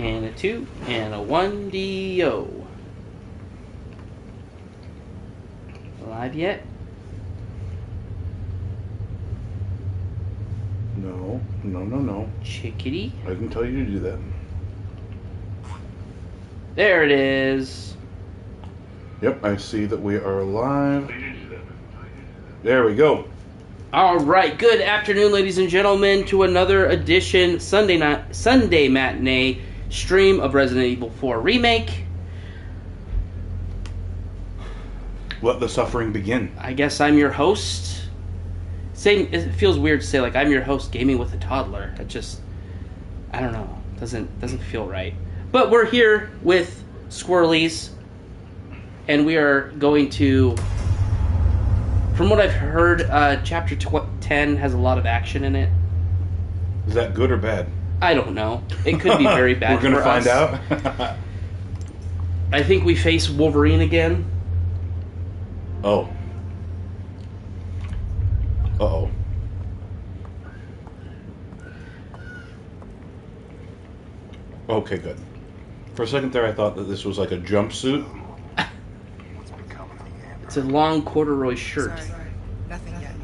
And a 2, and a 1DO. Alive yet? No, no, no, no. Chickadee? I didn't tell you to do that. There it is. Yep, I see that we are live. There we go. Alright, good afternoon, ladies and gentlemen, to another edition, Sunday matinee stream of Resident Evil 4 Remake. Let the suffering begin. I guess I'm your host. It feels weird to say, like, I'm your host gaming with a toddler. It just, I don't know, doesn't feel right. But we're here with Squirrelyz, and we are going to, from what I've heard, Chapter 10 has a lot of action in it. Is that good or bad? I don't know. It could be very bad. We're going to find out. I think we face Wolverine again. Oh. Uh-oh. Okay, good. For a second there, I thought that this was like a jumpsuit. It's a long corduroy shirt. Sorry, nothing yet.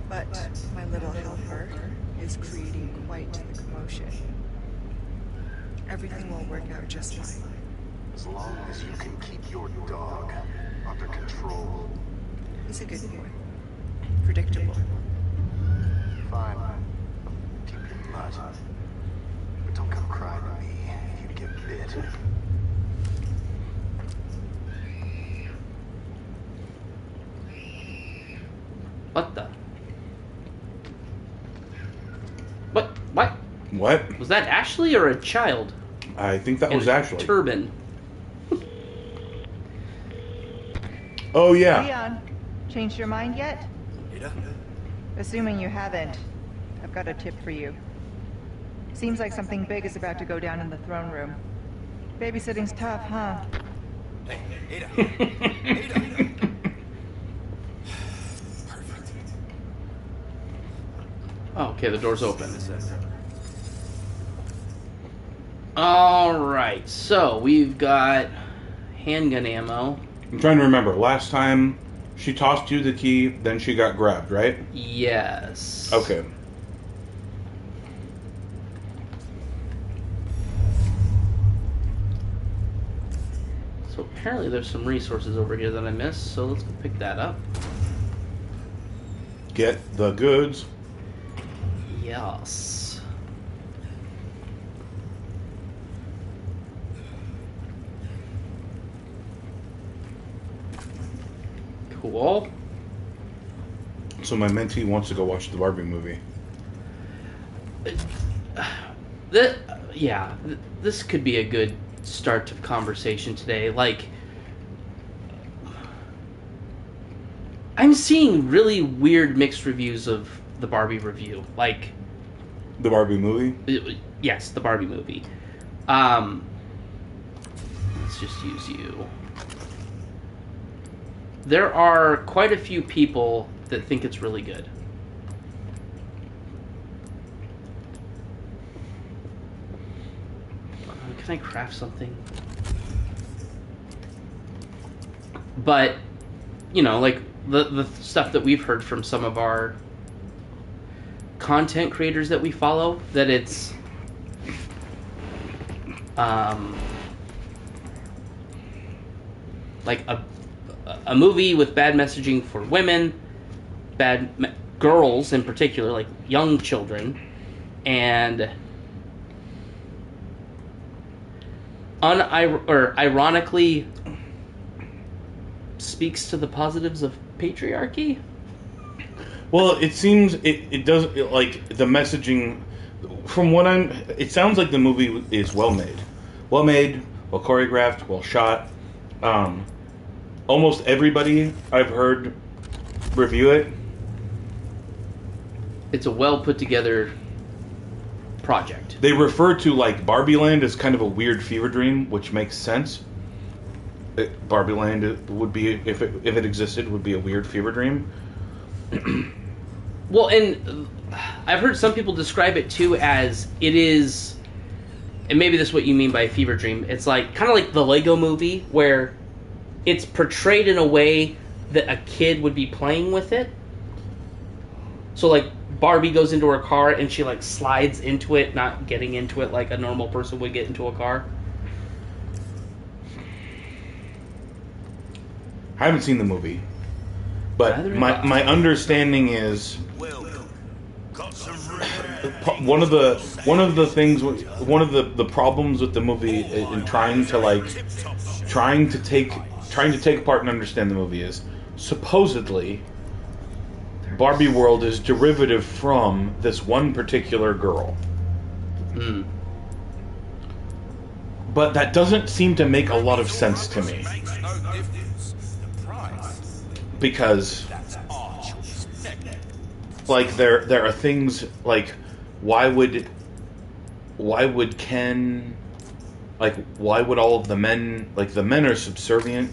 But my little helper is creating quite the commotion. Everything will work out just fine. As long as you can keep your dog under control. He's a good boy. Predictable. Fine. Keep your mud. But don't come crying to me if you get bit. What the? What? What? Was that Ashley or a child? I think that In was a actually. turban. Oh, yeah. Leon, changed your mind yet? Assuming you haven't, I've got a tip for you. Seems like something big is about to go down in the throne room. Babysitting's tough, huh? Oh, okay, the door's open. Alright, so we've got handgun ammo. I'm trying to remember. Last time she tossed you the key, then she got grabbed, right? Yes. Okay. So apparently there's some resources over here that I missed, so let's go pick that up. Get the goods. Yes. Cool. So my mentee wants to go watch the Barbie movie. This could be a good start to conversation today. Like, I'm seeing really weird mixed reviews of the Barbie review. Like, The Barbie movie? yes, the Barbie movie. Let's just use you. There are quite a few people that think it's really good. Can I craft something? But, you know, like the stuff that we've heard from some of our content creators that we follow, that it's like a movie with bad messaging for women, girls in particular, like young children, and ironically speaks to the positives of patriarchy. Well, it seems it does, like, the messaging, from what it sounds like the movie is well made, well choreographed, well shot. Almost everybody I've heard review it. It's a well put together project. They refer to, like, Barbie Land as kind of a weird fever dream, which makes sense. Barbie Land would be, if it existed, would be a weird fever dream. Well, and I've heard some people describe it too as it is and maybe this is what you mean by a fever dream. It's like kind of like the Lego Movie, where it's portrayed in a way that a kid would be playing with it. So like Barbie goes into her car and she like slides into it, not getting into it like a normal person would get into a car. I haven't seen the movie, but my understanding is one of the problems with the movie in trying to take apart and understand the movie is supposedly Barbie World is derivative from this one particular girl. Mm. But that doesn't seem to make a lot of sense to me. Because like there are things like why would Ken, like why would all of the men, like the men are subservient,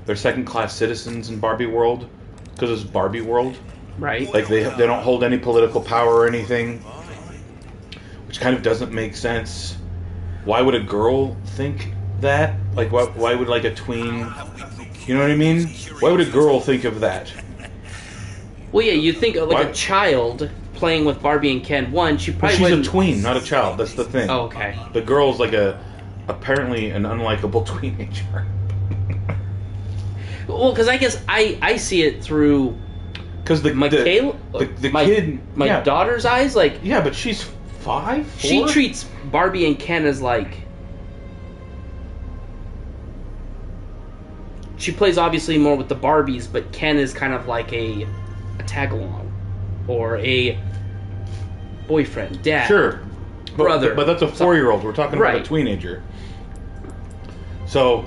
they're second class citizens in Barbie World because it's Barbie World, right? Like they don't hold any political power or anything, which kind of doesn't make sense. Why would a girl think that? Like why would like a tween, you know what I mean? Why would a girl think of that? Well, yeah, you think like a child playing with Barbie and Ken. One, she probably she's a tween, not a child. That's the thing. Oh, okay. The girl's like apparently an unlikable teenager. Well, because I guess I see it through because the kid, my daughter's eyes. Like, yeah, but she's 5. 4? She treats Barbie and Ken as like. She plays obviously more with the Barbies, but Ken is kind of like a tag-along or a boyfriend, dad, sure, brother. But that's a 4-year-old. We're talking about a teenager. So,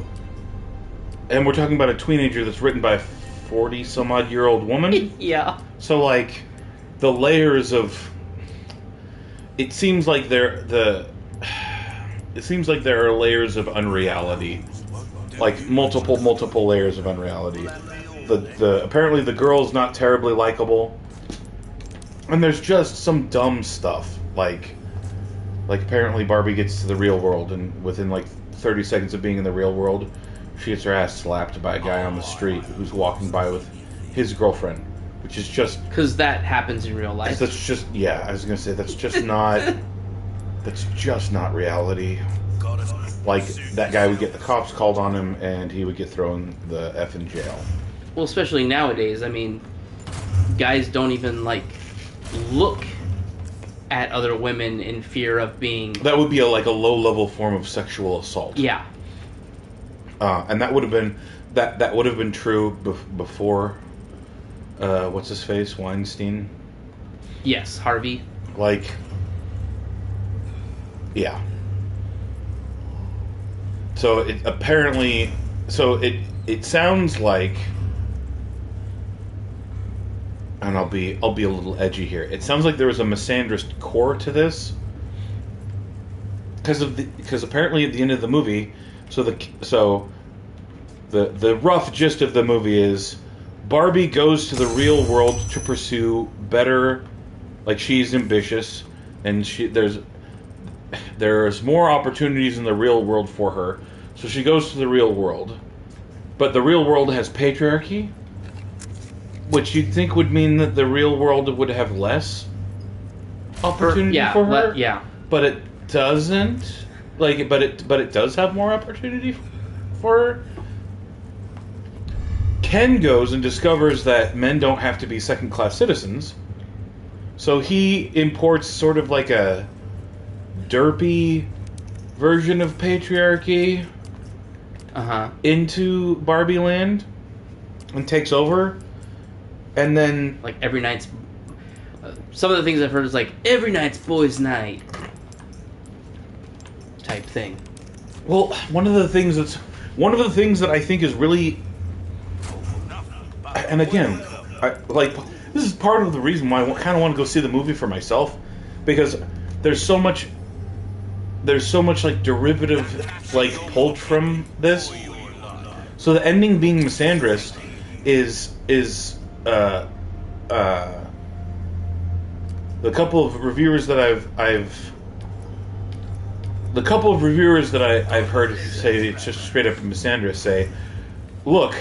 and we're talking about a teenager that's written by a 40-some-odd-year-old woman. Yeah. So, like, the layers of it seems like there are layers of unreality. Like multiple layers of unreality. The apparently the girl's not terribly likable, and there's just some dumb stuff like apparently Barbie gets to the real world, and within like 30 seconds of being in the real world, she gets her ass slapped by a guy on the street who's walking by with his girlfriend, which is just because that happens in real life. That's just I was gonna say that's just not reality. Like, that guy would get the cops called on him, and he would get thrown the F in jail. Well, especially nowadays. I mean, guys don't even, like, look at other women in fear of being... That would be a low-level form of sexual assault. Yeah. And that would have been... That would have been true before... what's his face? Weinstein? Yes, Harvey. Like... Yeah. So it apparently, it sounds like, and I'll be a little edgy here. It sounds like there was a misandrist core to this, because apparently at the end of the movie, the rough gist of the movie is Barbie goes to the real world to pursue better, like she's ambitious, and there's more opportunities in the real world for her, so she goes to the real world. But the real world has patriarchy, which you'd think would mean that the real world would have less opportunity for her. Yeah. But it doesn't. But it does have more opportunity for her. Ken goes and discovers that men don't have to be second-class citizens, so he imports sort of like a derpy version of patriarchy into Barbie Land and takes over, and then like every night's some of the things I've heard is like every night's boys' night type thing. Well, one of the things that I think is really, and again, this is part of the reason why I kind of want to go see the movie for myself, because there's so much like derivative, like pulled from this. So the ending being misandrist is the couple of reviewers that the couple of reviewers that I've heard say, just straight up Missandra say, look,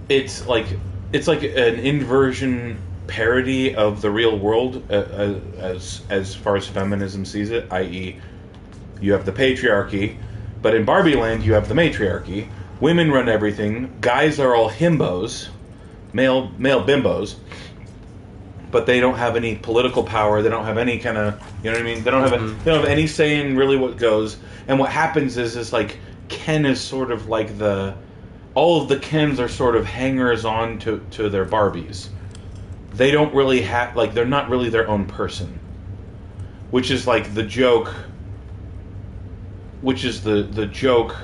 it's like an inversion parody of the real world as far as feminism sees it, i.e. you have the patriarchy, but in Barbie Land you have the matriarchy. Women run everything. Guys are all himbos, male bimbos, but they don't have any political power. They don't have any kind of, you know what I mean? They don't have any say in really what goes. And what happens is like Ken is sort of like all of the Kens are sort of hangers on to their Barbies. They don't really have, like, they're not really their own person. Which is like the joke, the joke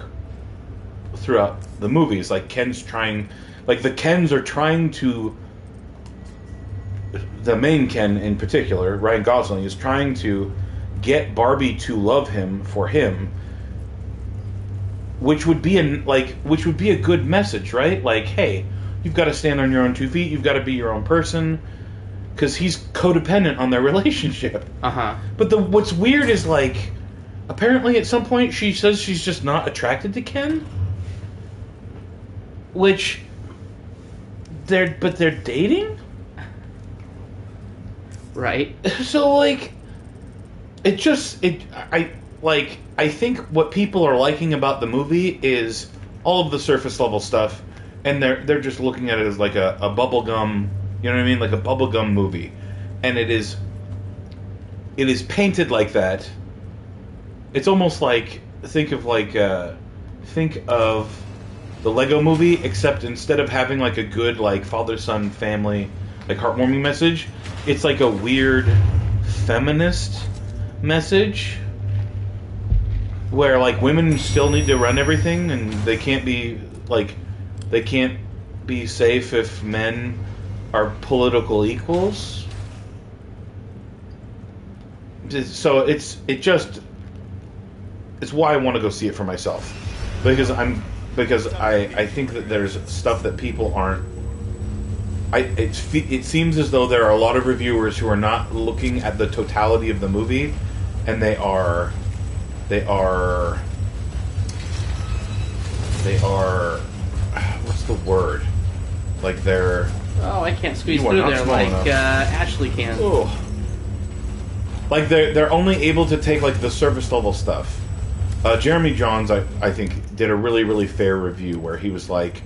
throughout the movies. Like the Kens are trying to, the main Ken in particular, Ryan Gosling, is trying to get Barbie to love him for him, which would be a good message, right? Like, hey, you've got to stand on your own 2 feet. You've got to be your own person, because he's codependent on their relationship. But what's weird is, like, apparently at some point she says she's just not attracted to Ken, which they're dating, right? So like, I think what people are liking about the movie is all of the surface level stuff, and they're just looking at it as like a bubblegum, you know what I mean, like a bubblegum movie, and it is painted like that. It's almost like think of the Lego Movie, except instead of having like a good like father-son family like heartwarming message, it's like a weird feminist message where like women still need to run everything, and they can't be safe if men are political equals. So it's why I want to go see it for myself, because I think that there's stuff that people aren't. It seems as though there are a lot of reviewers who are not looking at the totality of the movie, and they are what's the word? Like they're. Oh, I can't squeeze through there like Ashley can. Oh. Like they're only able to take like the surface level stuff. Jeremy Johns, I think, did a really, really fair review where he was like,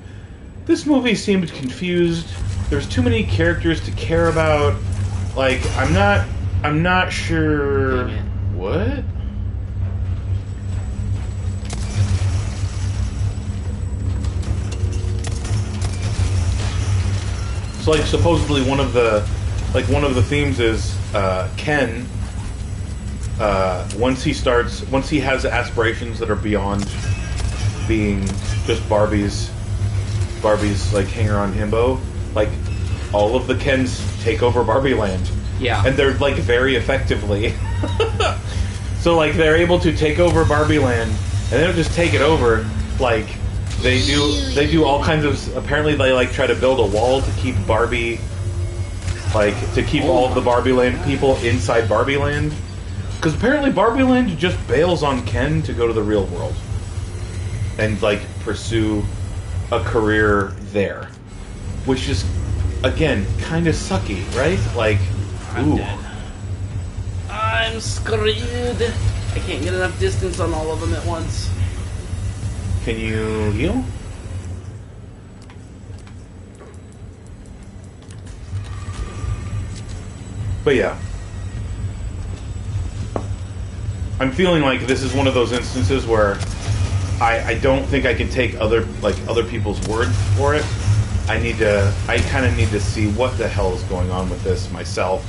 this movie seemed confused. There's too many characters to care about. Like, I'm not sure. What? So, like, supposedly one of the themes is Ken. Once he has aspirations that are beyond being just Barbie's like hanger-on himbo, like all of the Kens take over Barbie Land. Yeah. And they're like very effectively. So like they're able to take over Barbie Land, and they don't just take it over, like they do all kinds of, apparently they like try to build a wall to keep Barbie, like to keep all of the Barbie Land people inside Barbie Land. Because apparently Barbie Land just bails on Ken to go to the real world and like pursue a career there, which is again kind of sucky, right? Like, I'm dead. I'm screwed. I can't get enough distance on all of them at once. Can you heal? But yeah, I'm feeling like this is one of those instances where I don't think I can take other people's word for it. I kind of need to see what the hell is going on with this myself.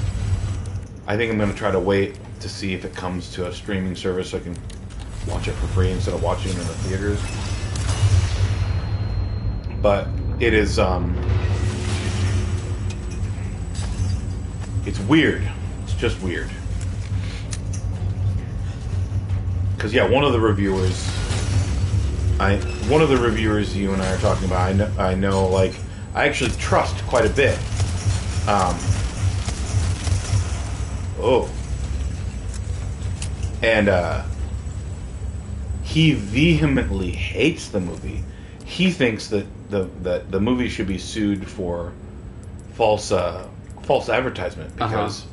I think I'm going to try to wait to see if it comes to a streaming service so I can watch it for free instead of watching it in the theaters. But it is, it's weird. It's just weird. Because yeah, one of the reviewers you and I are talking about, I know, like, I actually trust quite a bit. he vehemently hates the movie. He thinks that the movie should be sued for false advertisement because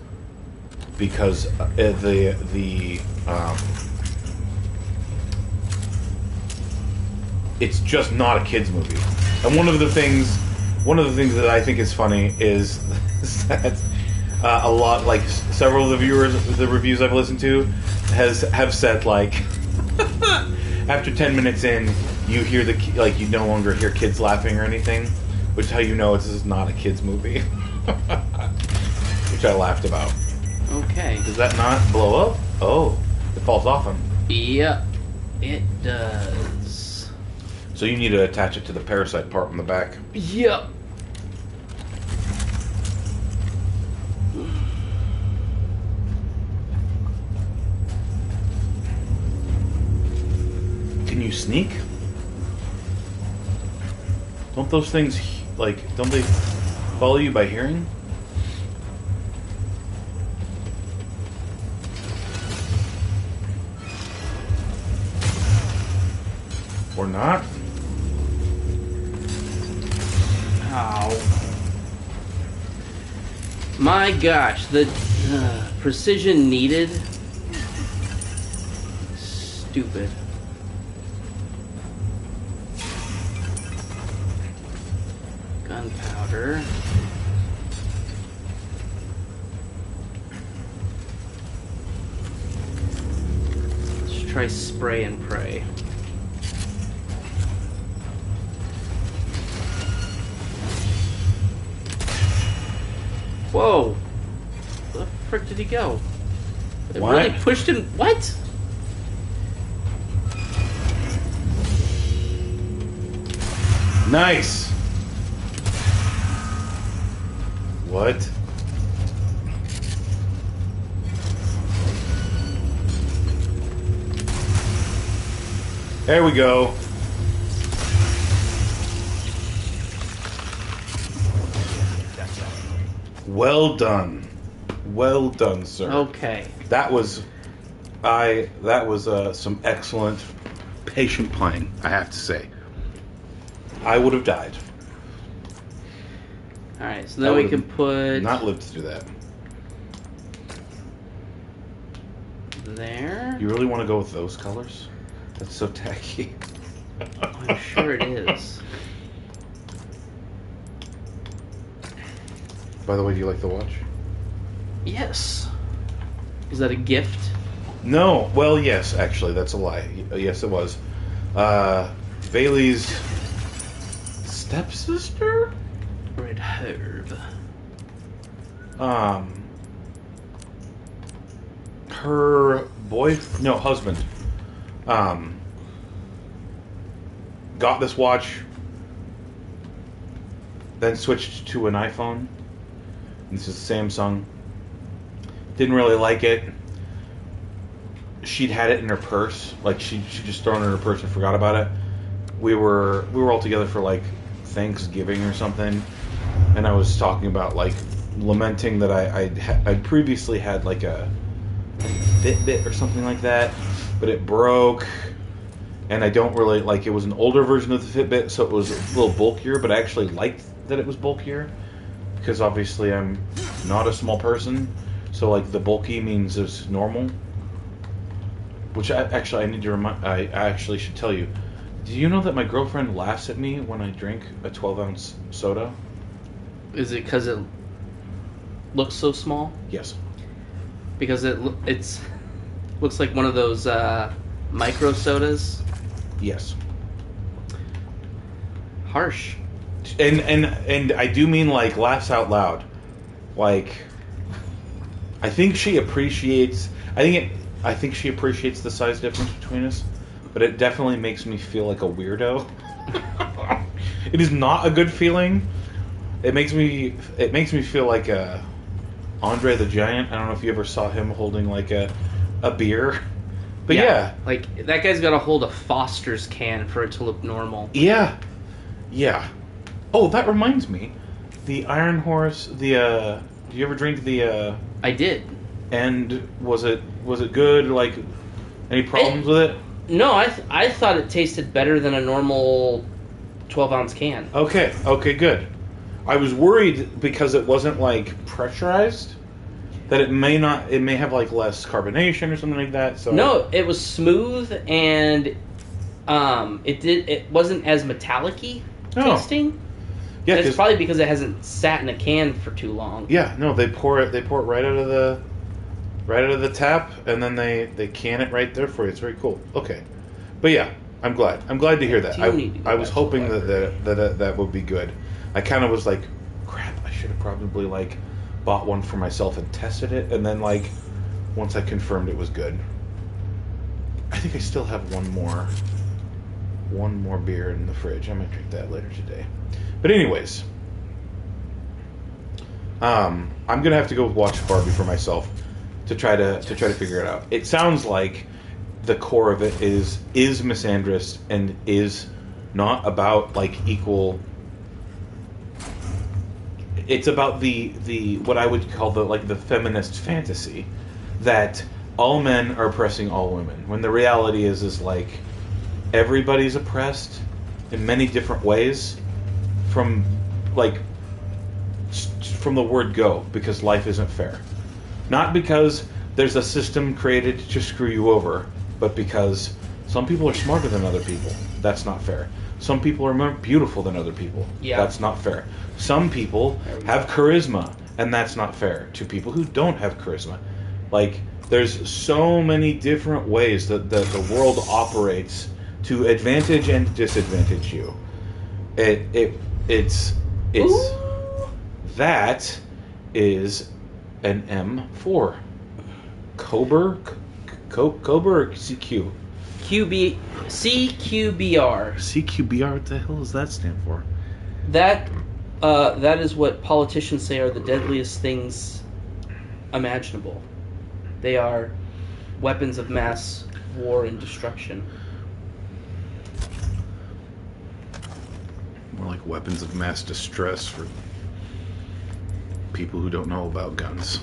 it's just not a kids movie. And one of the things that I think is funny is that a lot, like several of the reviews I've listened to have said like after 10 minutes in you hear you no longer hear kids laughing or anything, which is how you know this is not a kids movie. Which I laughed about. Okay. Does that not blow up? Oh, it falls off him. Yep, it does. So you need to attach it to the parasite part on the back. Yep. Can you sneak? Don't those things, don't they follow you by hearing? Or not? Ow. My gosh, the precision needed. Stupid. Gunpowder. Let's try spray and pray. Whoa! Where the frick did he go? It What? really pushed him. What? Nice! What? There we go. Well done. Well done, sir. Okay. That was some excellent patient playing, I have to say. I would have died. Alright, so then we can put... Not lived through that. There. You really want to go with those colors? That's so tacky. I'm sure it is. By the way, do you like the watch? Yes. Is that a gift? No. Well, yes, actually, that's a lie. Yes, it was. Bailey's stepsister? Red herb. Her husband, got this watch, then switched to an iPhone. This is Samsung. Didn't really like it. She'd had it in her purse, like she just thrown it in her purse and forgot about it. We were all together for like Thanksgiving or something, and I was talking about like lamenting that I'd previously had like a Fitbit or something like that, but it broke, and I don't really like. It was an older version of the Fitbit, so it was a little bulkier, but I actually liked that it was bulkier because obviously I'm not a small person, so like the bulky means it's normal. Which I need to remind. I actually should tell you. Do you know that my girlfriend laughs at me when I drink a 12-ounce soda? Is it because it looks so small? Yes. Because it's looks like one of those micro sodas. Yes. Harsh. And I do mean like laughs out loud. Like I think she appreciates the size difference between us, but it definitely makes me feel like a weirdo. It is not a good feeling. It makes me feel like Andre the Giant. I don't know if you ever saw him holding like a beer. But yeah. Like that guy's got to hold a Foster's can for it to look normal. Yeah. Yeah. Oh, that reminds me. The Iron Horse, do you ever drink the I did. And was it good? Like any problems with it? No, I thought it tasted better than a normal 12-ounce can. Okay, good. I was worried because it wasn't like pressurized that it may have like less carbonation or something like that. So No, it was smooth and it wasn't as metallic-y Oh. tasting. yeah, It's 'cause- probably because it hasn't sat in a can for too long. yeah, no, they pour it right out of the tap, and then they can it right there for you. It's very cool. Okay, but yeah, I'm glad to hear that. Do need to go I was back to the hoping library. that would be good. I kind of was like, crap, I should have probably like bought one for myself and tested it, and then like once I confirmed it was good. I think I still have one more beer in the fridge. I might drink that later today. But anyways, I'm gonna have to go watch Barbie for myself to try to figure it out. It sounds like the core of it is misandrist and is not about like equal. It's about the what I would call the feminist fantasy that all men are oppressing all women, when the reality is like everybody's oppressed in many different ways from the word go, because life isn't fair. Not because there's a system created to screw you over, but because some people are smarter than other people. That's not fair. Some people are more beautiful than other people. Yeah. That's not fair. Some people have charisma, and that's not fair to people who don't have charisma. Like, there's so many different ways that the world operates to advantage and disadvantage you. It's Ooh. that is an M4. Cobra or CQ? CQBR. CQBR, what the hell does that stand for? That is what politicians say are the deadliest things imaginable. They are weapons of mass war and destruction. More like weapons of mass distress for people who don't know about guns.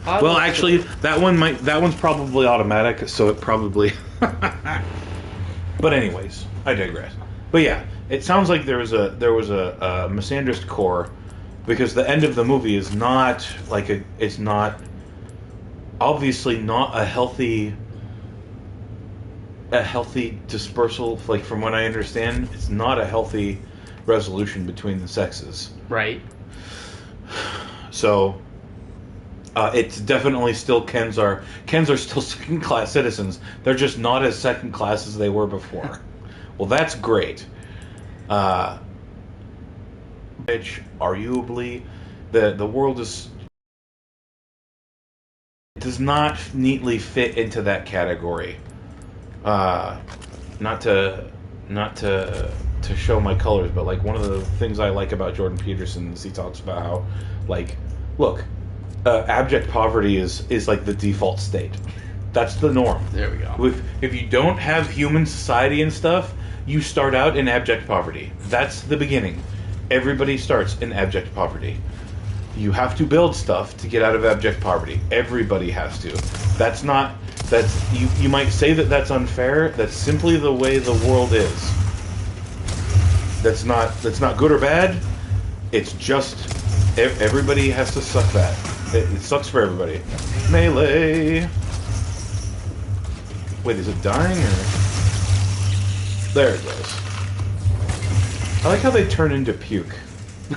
Well, actually, that one's probably automatic, so it probably. But anyways, I digress. But yeah, it sounds like there was a misandrist core, because the end of the movie is not like it's not obviously not a healthy dispersal. Like, from what I understand, it's not a healthy resolution between the sexes. Right. So it's definitely still Kens are still second class citizens. They're just not as second class as they were before. Well, that's great. Which arguably the world does not neatly fit into that category. Not to show my colors, but like one of the things I like about Jordan Peterson is he talks about how, like, look, abject poverty is like the default state. That's the norm. There we go. If you don't have human society and stuff, you start out in abject poverty. That's the beginning. Everybody starts in abject poverty. You have to build stuff to get out of abject poverty. Everybody has to. You might say that that's unfair. That's simply the way the world is. That's not good or bad. It's just everybody has to suck that. It sucks for everybody. Melee. Wait, is it dying or? There it goes. I like how they turn into puke.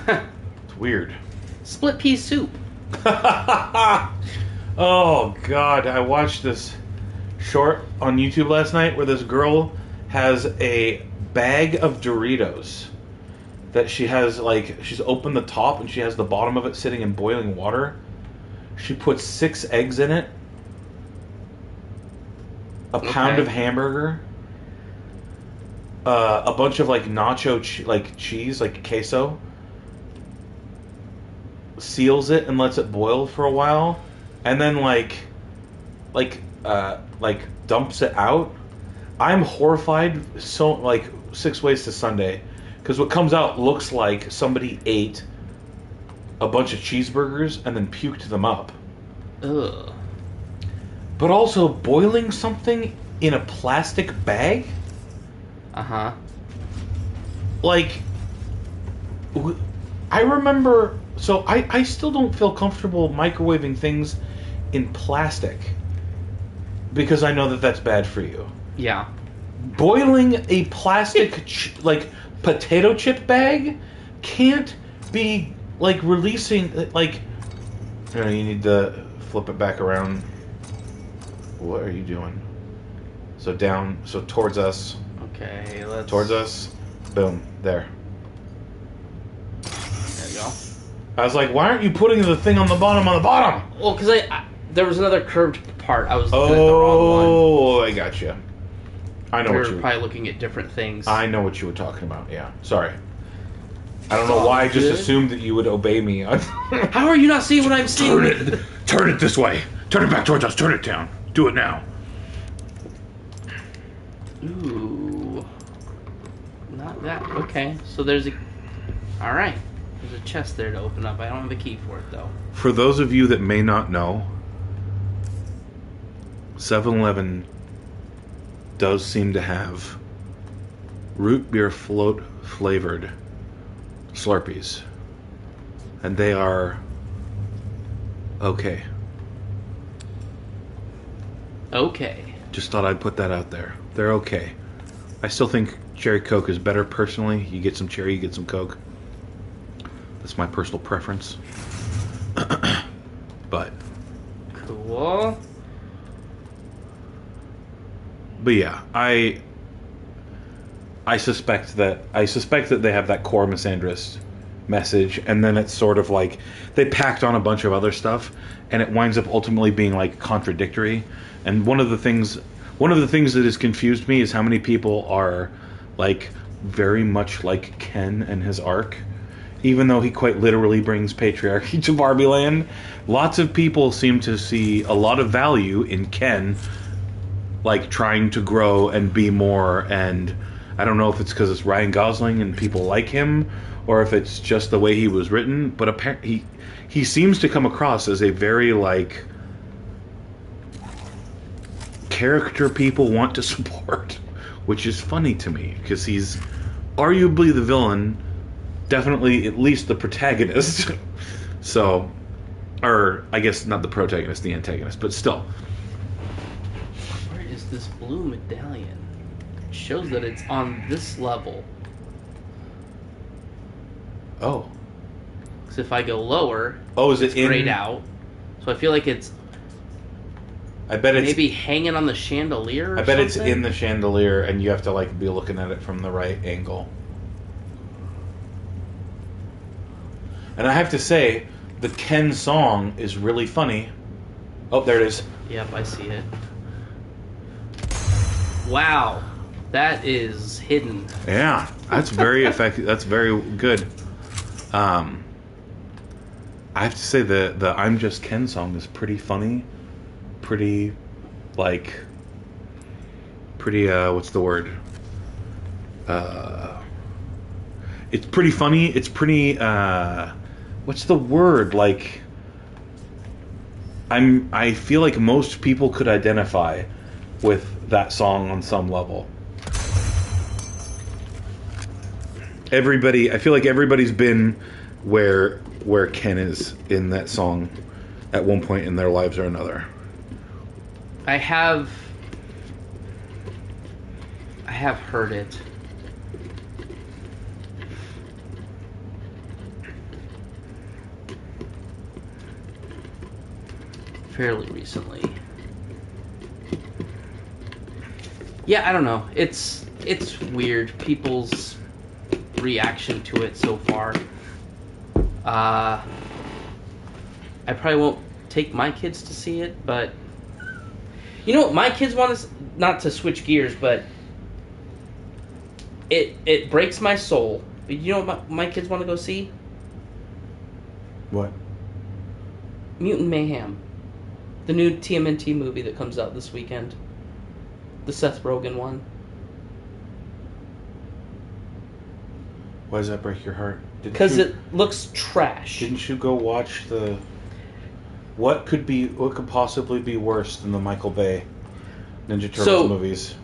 It's weird. Split pea soup. Oh god, I watched this short on YouTube last night where this girl has a bag of Doritos that she has, like, she's opened the top and she has the bottom of it sitting in boiling water. She puts 6 eggs in it, a pound of hamburger, a bunch of like nacho cheese, like queso, seals it and lets it boil for a while, and then like dumps it out. I'm horrified. So, like, 6 ways to Sunday, because what comes out looks like somebody ate a bunch of cheeseburgers and then puked them up. Ugh. But also, boiling something in a plastic bag? Uh-huh. Like, I remember... So, I still don't feel comfortable microwaving things in plastic. Because I know that that's bad for you. Yeah. Boiling a plastic, potato chip bag can't be, releasing... you need to flip it back around. What are you doing? So down, so towards us. Okay, let's... Towards us. Boom. There. There you go. I was like, why aren't you putting the thing on the bottom Well, because there was another curved part. I was looking at the wrong one. Oh, I got you. I know We what were you... probably looking at different things. I know what you were talking about, yeah. Sorry. I don't know why I just assumed that you would obey me. How are you not seeing what I'm seeing? Turn it this way. Turn it back towards us. Turn it down. Do it now. Ooh. Not that. Okay, so there's a... Alright. There's a chest there to open up. I don't have a key for it, though. For those of you that may not know, 7-Eleven does seem to have root beer float flavored Slurpees. And they are okay. Okay. Just thought I'd put that out there. They're okay. I still think cherry Coke is better personally. You get some cherry, you get some Coke. That's my personal preference. But Cool. yeah, I suspect that they have that core Misandrist message, and then it's sort of like they packed on a bunch of other stuff, and it winds up ultimately being like contradictory. And one of the things that has confused me is how many people are like very much like Ken and his arc, even though he quite literally brings patriarchy to Barbie Land. Lots of people seem to see a lot of value in Ken, like trying to grow and be more. And I don't know if it's because it's Ryan Gosling and people like him, or if it's just the way he was written. But apparently, he seems to come across as a very like character people want to support, which is funny to me because he's arguably the villain, definitely at least the protagonist. So, or I guess not the protagonist, the antagonist, but still. Where is this blue medallion? It shows that it's on this level. Oh. Because if I go lower, Oh, is it's it in? grayed out. So I feel like it's I bet it's maybe hanging on the chandelier or I bet something? it's in the chandelier, and you have to like be looking at it from the right angle. And I have to say, the Ken song is really funny. Oh, there it is. Yep, I see it. Wow. That is hidden. Yeah, that's very effective. That's very good. I have to say the "I'm Just Ken" song is pretty funny, pretty what's the word? It's pretty funny. It's pretty what's the word? Like I feel like most people could identify with that song on some level. I feel like everybody's been where Ken is in that song at one point in their lives or another. I have heard it. Fairly recently. Yeah, I don't know. It's weird. People's reaction to it so far. I probably won't take my kids to see it, but you know what my kids want us not to switch gears, but it breaks my soul. But you know what my kids want to go see? What? Mutant Mayhem. The new TMNT movie that comes out this weekend. The Seth Rogen one. Why does that break your heart? Because it looks trash. Didn't you go watch the... What could possibly be worse than the Michael Bay Ninja Turtles So- movies.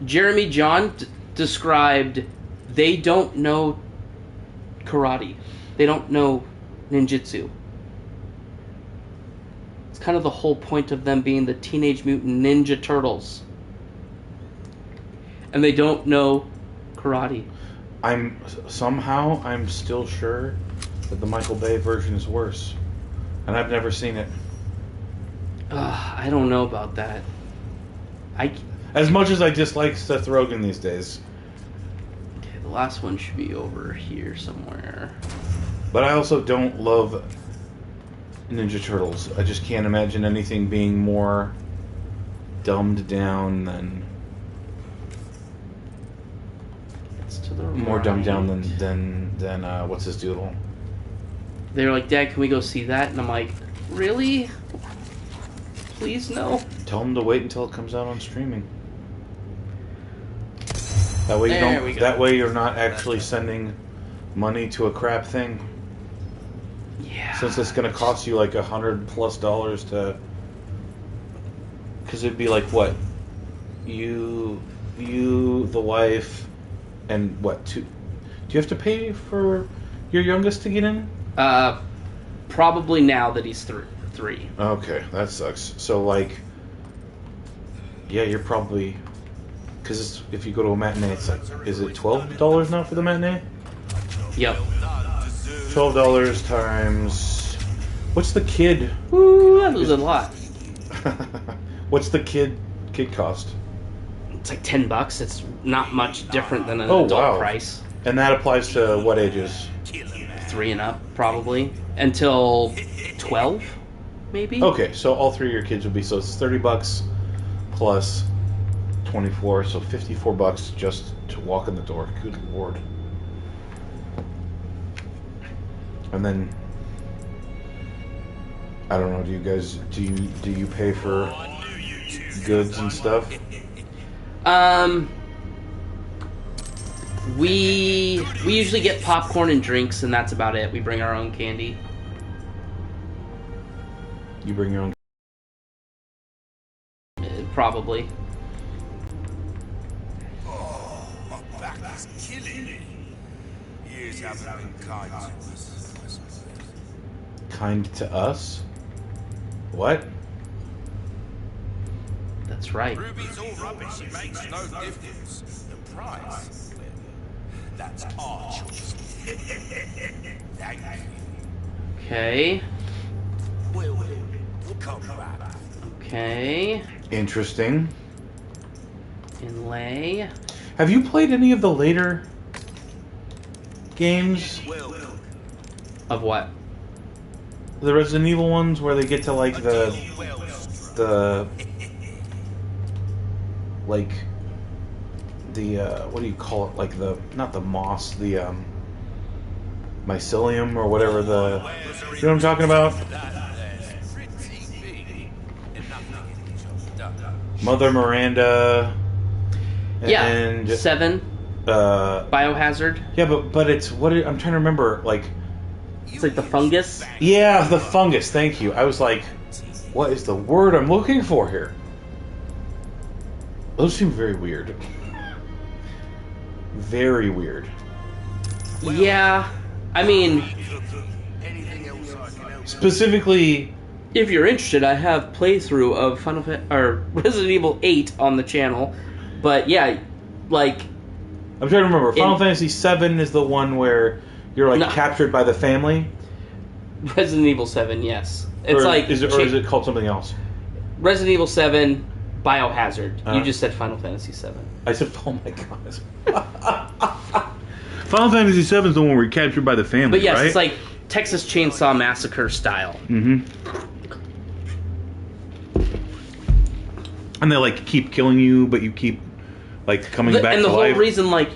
Jeremy John described they don't know karate. They don't know ninjutsu. It's kind of the whole point of them being the Teenage Mutant Ninja Turtles. And they don't know karate. I'm still sure that the Michael Bay version is worse, and I've never seen it. I don't know about that. As much as I dislike Seth Rogen these days, Okay, the last one should be over here somewhere. but I also don't love Ninja Turtles. I just can't imagine anything being more dumbed down than It's to the more right. dumbed down than what's his doodle? They were like, Dad, can we go see that? And I'm like, really? Please no. Tell them to wait until it comes out on streaming. That way you There we don't. go. That way you're not actually sending money to a crap thing. Yeah. Since it's going to cost you like $100+ to. Because it'd be like what? You, the wife, and what? Do you have to pay for your youngest to get in? Probably now that he's three. Okay, that sucks. So like, yeah, you're probably. Because if you go to a matinee, it's like, is it $12 now for the matinee? Yep. $12 times. What's the kid? Ooh, that was a lot. What's the kid cost? It's like $10. It's not much different than an Oh, adult wow. price. And that applies to what ages? 3 and up, probably. Until 12, maybe? Okay, so all three of your kids would be, so it's $30 plus 24, so $54 just to walk in the door. Good lord. And then I don't know, do you guys do you pay for goods and stuff? We usually get popcorn and drinks, and that's about it. We bring our own candy. You bring your own. Probably. My back is killing me. Years haven't been kind to us. Kind to us? What? That's right. Ruby's all rubbish. It makes no difference. The price, well, that's our choice. Thank you. Okay. We'll come back. Okay. Interesting. Inlay. Have you played any of the later games? Of what? The Resident Evil ones where they get to like the like the what do you call it? Like the not the moss, the mycelium or whatever the you know what I'm talking about? Mother Miranda. Yeah. And 7. Biohazard. yeah, but it's I'm trying to remember like. It's like the fungus. Yeah, the fungus. Thank you. I was like, what is the word I'm looking for here? Those seem very weird. Very weird. Yeah. I mean, Specifically, if you're interested, I have playthrough of Resident Evil 8 on the channel. But yeah, like I'm trying to remember. Final Fantasy VII is the one where you're like No. captured by the family. Resident Evil 7, yes. It's Or like is it called something else? Resident Evil 7 Biohazard. Uh-huh. You just said Final Fantasy 7. I said, oh my god. Final Fantasy VII is the one where you're captured by the family, But yes, right? it's like Texas Chainsaw Massacre style. Mm-hmm. And they like keep killing you, but you keep like coming back And the to whole life. reason, like,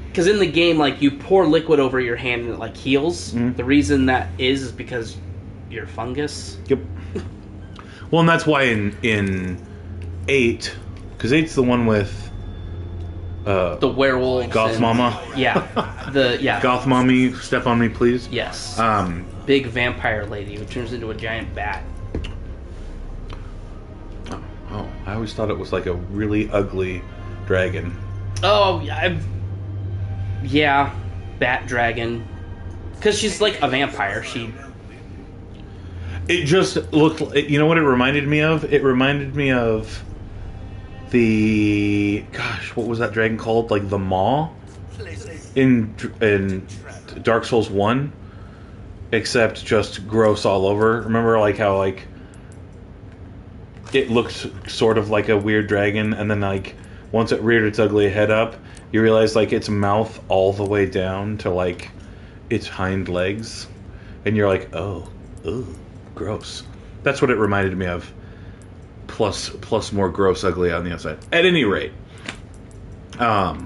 because in the game, like, you pour liquid over your hand and it like heals. Mhm. The reason that is because you're fungus. Yep. Well, and that's why in 8, because 8's the one with The werewolves. Goth and- Mama. Yeah. Goth Mommy, step on me, please. Yes. Um, Big vampire lady who turns into a giant bat. oh, I I always thought it was like a really ugly dragon. Oh, yeah, bat dragon. Because she's like a vampire. It just looked. You know what it reminded me of? It reminded me of the what was that dragon called? Like the Maw in Dark Souls 1, except just gross all over. Remember like how like it looked sort of like a weird dragon, and then like once it reared its ugly head up, you realize like its mouth all the way down to like its hind legs, and you're like, oh, gross. That's what it reminded me of. Plus more gross, ugly on the outside. At any rate, How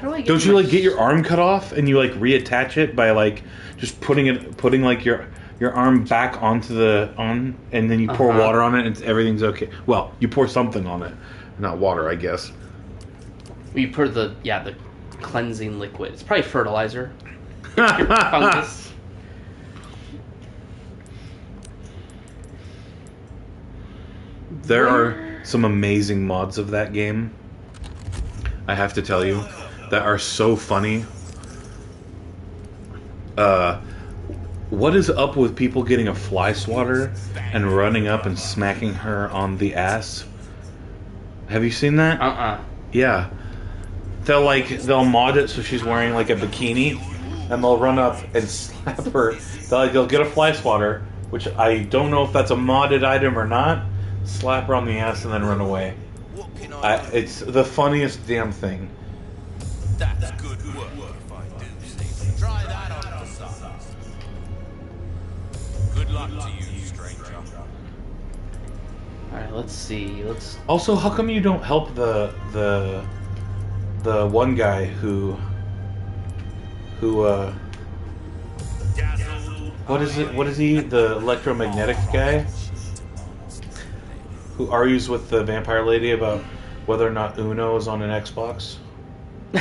do I get don't to you my like get your arm cut off and you like reattach it by like just putting like your arm back onto and then you pour water on it and everything's okay. Well, you pour something on it, not water, I guess. You put the cleansing liquid. It's probably fertilizer. Your fungus. There are some amazing mods of that game, I have to tell you, that are so funny. What is up with people getting a fly swatter and running up and smacking her on the ass? Have you seen that? Yeah. They'll mod it so she's wearing like a bikini, and they'll run up and slap her. They'll get a fly swatter, which I don't know if that's a modded item or not. Slap her on the ass and then run away. It's the funniest damn thing. That's good work if I do say. Try that on the side. Good luck to you, stranger. Alright, let's see. Also, how come you don't help the one guy who what is he? The electromagnetic guy? Who argues with the vampire lady about whether or not Uno is on an Xbox? You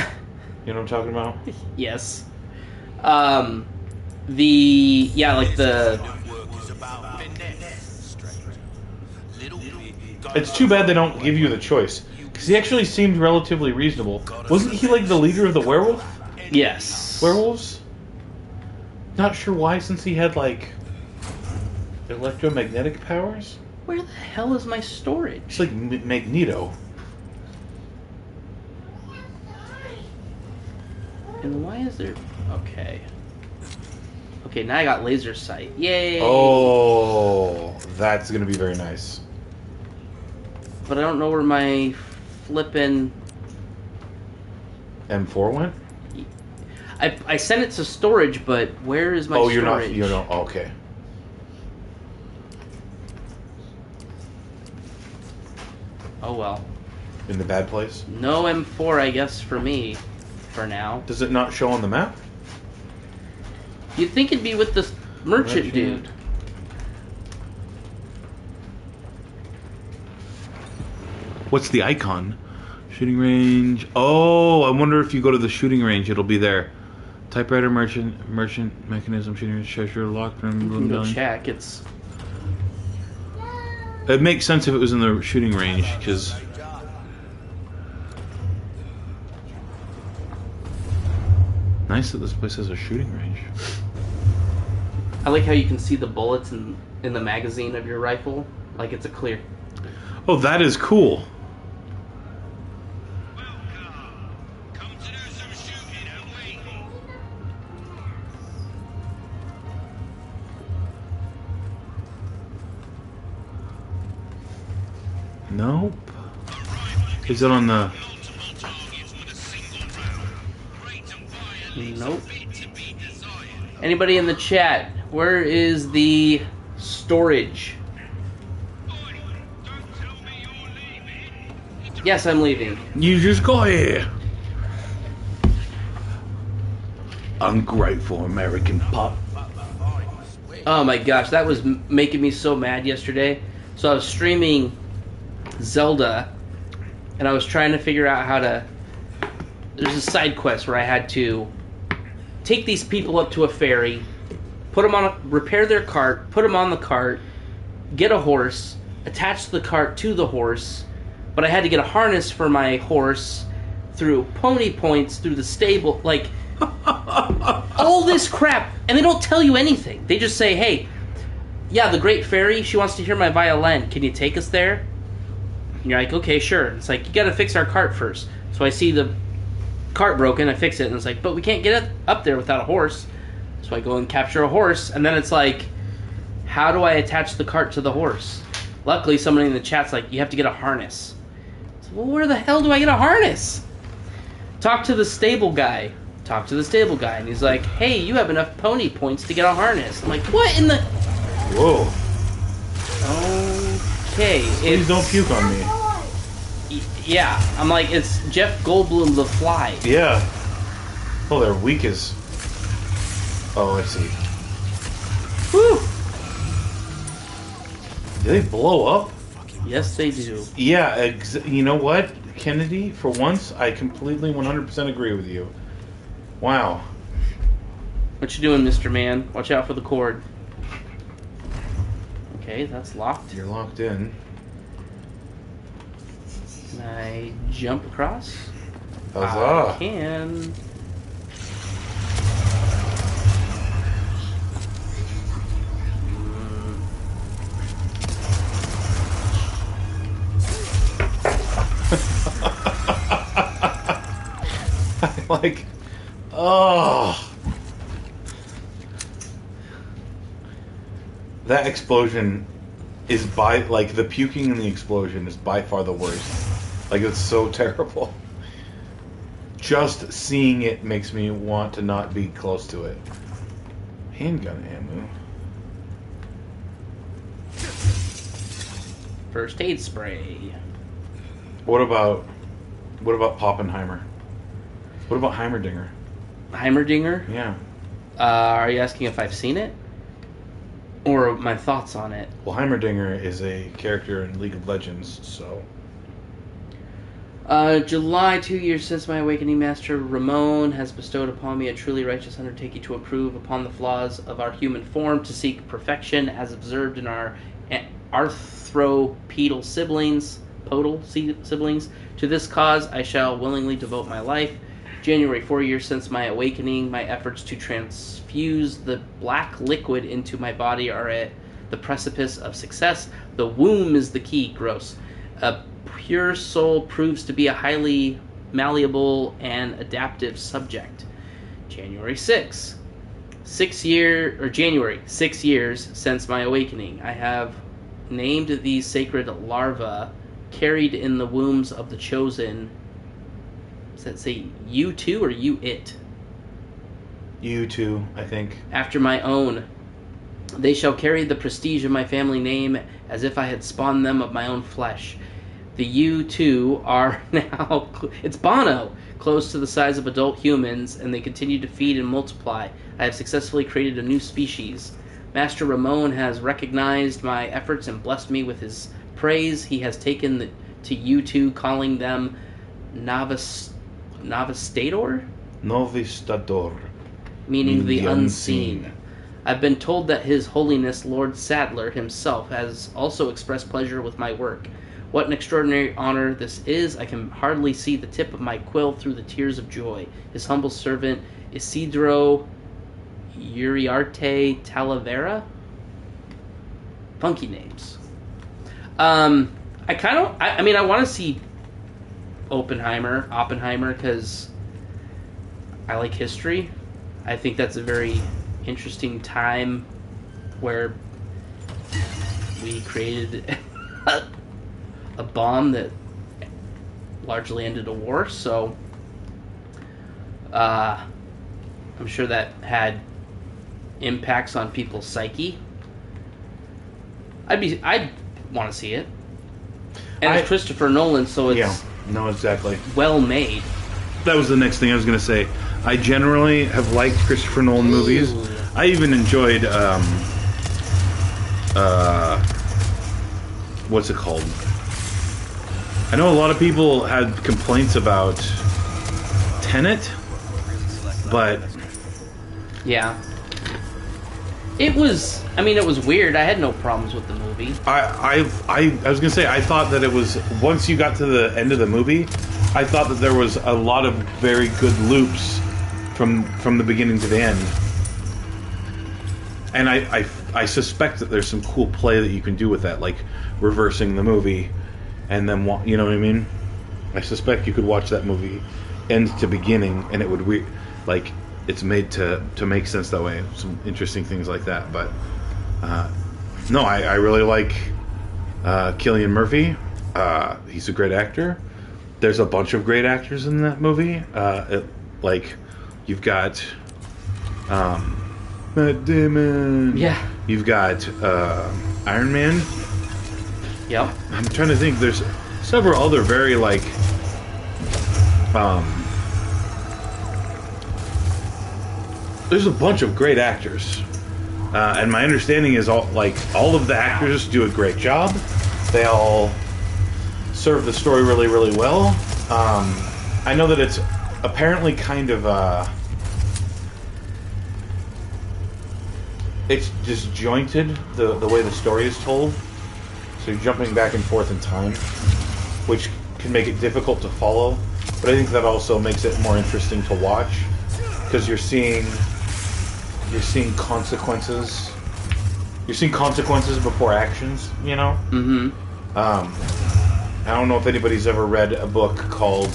know what I'm talking about? Yes. It's too bad they don't give you the choice, because he actually seemed relatively reasonable. Wasn't he like the leader of the werewolves? Not sure why, since he had like electromagnetic powers. Where the hell is my storage? It's like Magneto. And why is there... Okay. Okay, now I got laser sight. Yay! Oh, that's going to be very nice. But I don't know where my flippin'... M4 went? I sent it to storage, but where is my storage? You're not... Okay. Oh well. In the bad place? No M4, I guess, for me. For now. Does it not show on the map? You'd think it'd be with the merchant dude. What's the icon? Shooting range. Oh, I wonder if you go to the shooting range, it'll be there. Typewriter, merchant, mechanism, shooting range, treasure, locked room, Go check. It's... It makes sense if it was in the shooting range, because... Nice that this place has a shooting range. I like how you can see the bullets in the magazine of your rifle. Like it's a clear... Oh, that is cool. Nope. Is it on the... Nope. Anybody in the chat, where is the storage? Yes, I'm leaving. You just got here. Ungrateful American pup. Oh my gosh, that was making me so mad yesterday. So I was streaming Zelda, and I was trying to figure out how to... There's a side quest where I had to take these people up to a ferry, put them on repair their cart, put them on the cart, get a horse, attach the cart to the horse, but I had to get a harness for my horse through pony points, through the stable, like, all this crap. And they don't tell you anything. They just say, hey, yeah, the Great Fairy, she wants to hear my violin. Can you take us there? And you're like, okay, sure. It's like, you gotta fix our cart first. So I see the cart broken, I fix it, and it's like, but we can't get up there without a horse. So I go and capture a horse, and then it's like, how do I attach the cart to the horse? Luckily, somebody in the chat's like, you have to get a harness. So, well, where the hell do I get a harness? Talk to the stable guy. And he's like, hey, you have enough pony points to get a harness. I'm like, what in the... Whoa. Okay. Please don't puke on me. Yeah. I'm like, it's Jeff Goldblum the Fly. Yeah. Oh, they're weak as... Oh, I see. Whew. Do they blow up? Yes, they do. Yeah, you know what, Kennedy? For once, I completely 100% agree with you. Wow. What you doing, Mr. Man? Watch out for the cord. Okay, that's locked. You're locked in. Can I jump across? Huzzah. I can. Like, oh, that explosion is like the puking in the explosion is by far the worst. Like, it's so terrible. Just seeing it makes me want to not be close to it. Handgun ammo. First aid spray. What about Poppenheimer? What about Heimerdinger? Heimerdinger? Yeah. Are you asking if I've seen it? Or my thoughts on it? Well, Heimerdinger is a character in League of Legends, so... July, 2 years since my awakening, Master Ramon has bestowed upon me a truly righteous undertaking to improve upon the flaws of our human form, to seek perfection as observed in our arthropedal siblings. To this cause I shall willingly devote my life. January, 4 years since my awakening, my efforts to transfuse the black liquid into my body are at the precipice of success. The womb is the key. Gross. A pure soul proves to be a highly malleable and adaptive subject. January 6. January, 6 years since my awakening. I have named these sacred larvae carried in the wombs of the chosen. Does that say you too or you it? You too, I think. After my own. They shall carry the prestige of my family name as if I had spawned them of my own flesh. The U2 are now... It's Bono! Close to the size of adult humans, and they continue to feed and multiply. I have successfully created a new species. Master Ramon has recognized my efforts and blessed me with his praise. He has taken to U2, calling them Novistador? Novistador. Meaning the unseen. I've been told that His Holiness Lord Sadler himself has also expressed pleasure with my work. What an extraordinary honor this is. I can hardly see the tip of my quill through the tears of joy. His humble servant, Isidro Uriarte Talavera? Funky names. I want to see Oppenheimer, because I like history. I think that's a very interesting time where we created a bomb that largely ended a war, so I'm sure that had impacts on people's psyche. I'd want to see it. And it's Christopher Nolan, so it's exactly well made. That was the next thing I was going to say. I generally have liked Christopher Nolan movies. I even enjoyed what's it called? I know a lot of people had complaints about Tenet, but yeah, It was. I mean, it was weird. I had no problems with the movie. I was gonna say I thought that it was once you got to the end of the movie, I thought that there was a lot of very good loops from the beginning to the end, and I suspect that there's some cool play that you can do with that, like reversing the movie, and then you know what I mean. I suspect you could watch that movie end to beginning, and it would like it's made to make sense that way. Some interesting things like that, but no, I really like Cillian Murphy. He's a great actor. There's a bunch of great actors in that movie. Like you've got Matt Damon. Yeah. You've got Iron Man. Yep. I'm trying to think. There's several other very like there's a bunch of great actors, and my understanding is all of the actors do a great job. They all serve the story really, really well. I know that it's apparently kind of it's disjointed the way the story is told. So you're jumping back and forth in time, which can make it difficult to follow. But I think that also makes it more interesting to watch because you're seeing consequences. You're seeing consequences before actions. You know. Mm-hmm. I don't know if anybody's ever read a book called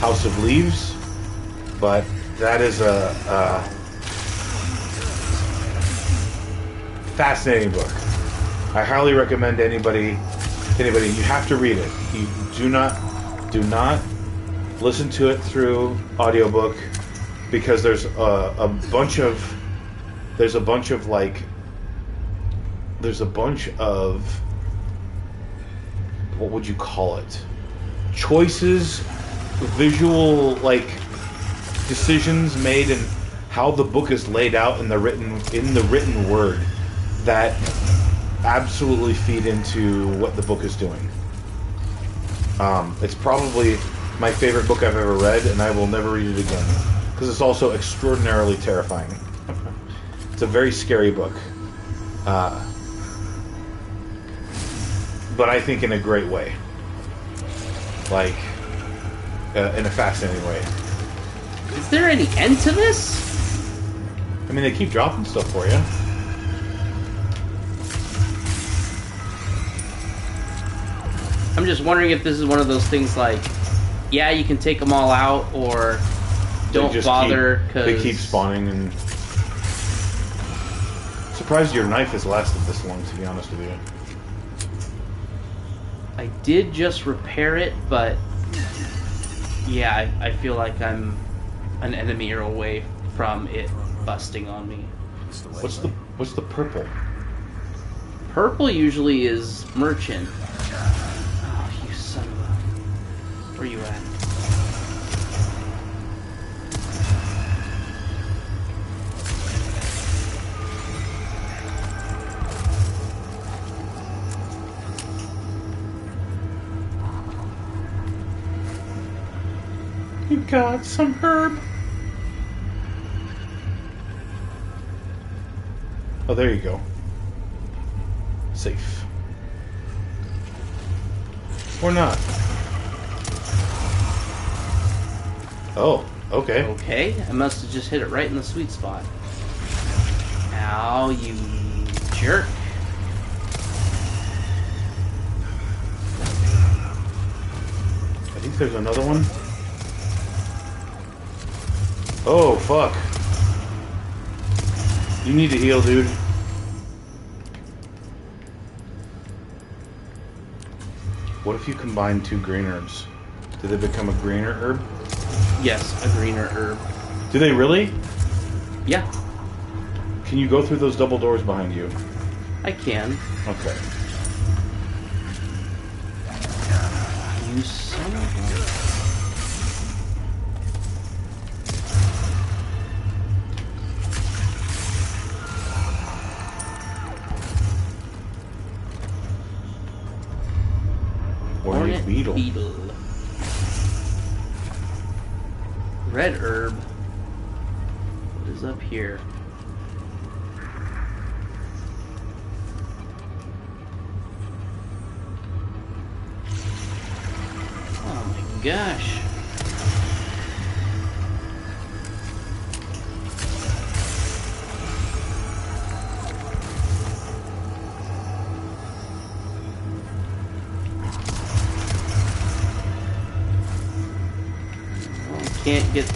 House of Leaves, but that is a fascinating book. I highly recommend anybody. You have to read it. You do not listen to it through audiobook because there's a bunch of what would you call it? Choices, visual decisions made in how the book is laid out in the written word that absolutely feed into what the book is doing. It's probably my favorite book I've ever read, and I will never read it again because it's also extraordinarily terrifying. It's a very scary book, but I think in a great way, in a fascinating way. Is there any end to this? I mean, they keep dropping stuff for you. I'm just wondering if this is one of those things like, yeah, you can take them all out, or don't bother because they keep spawning. And surprised your knife has lasted this long, to be honest with you. I did just repair it, but yeah, I feel like I'm an enemy away from it busting on me. What's the purple? Purple usually is merchant. Oh, you son of a... Where you at? You got some herb? Oh, there you go. Safe. Or not. Oh, okay. Okay, I must have just hit it right in the sweet spot. Ow, you jerk. I think there's another one. Oh, fuck. You need to heal, dude. What if you combine two green herbs? Do they become a greener herb? Yes, a greener herb. Do they really? Yeah, Can you go through those double doors behind you? I can. Okay. You son of a... Hornet beetle. Red herb. What is up here? gosh. Can't get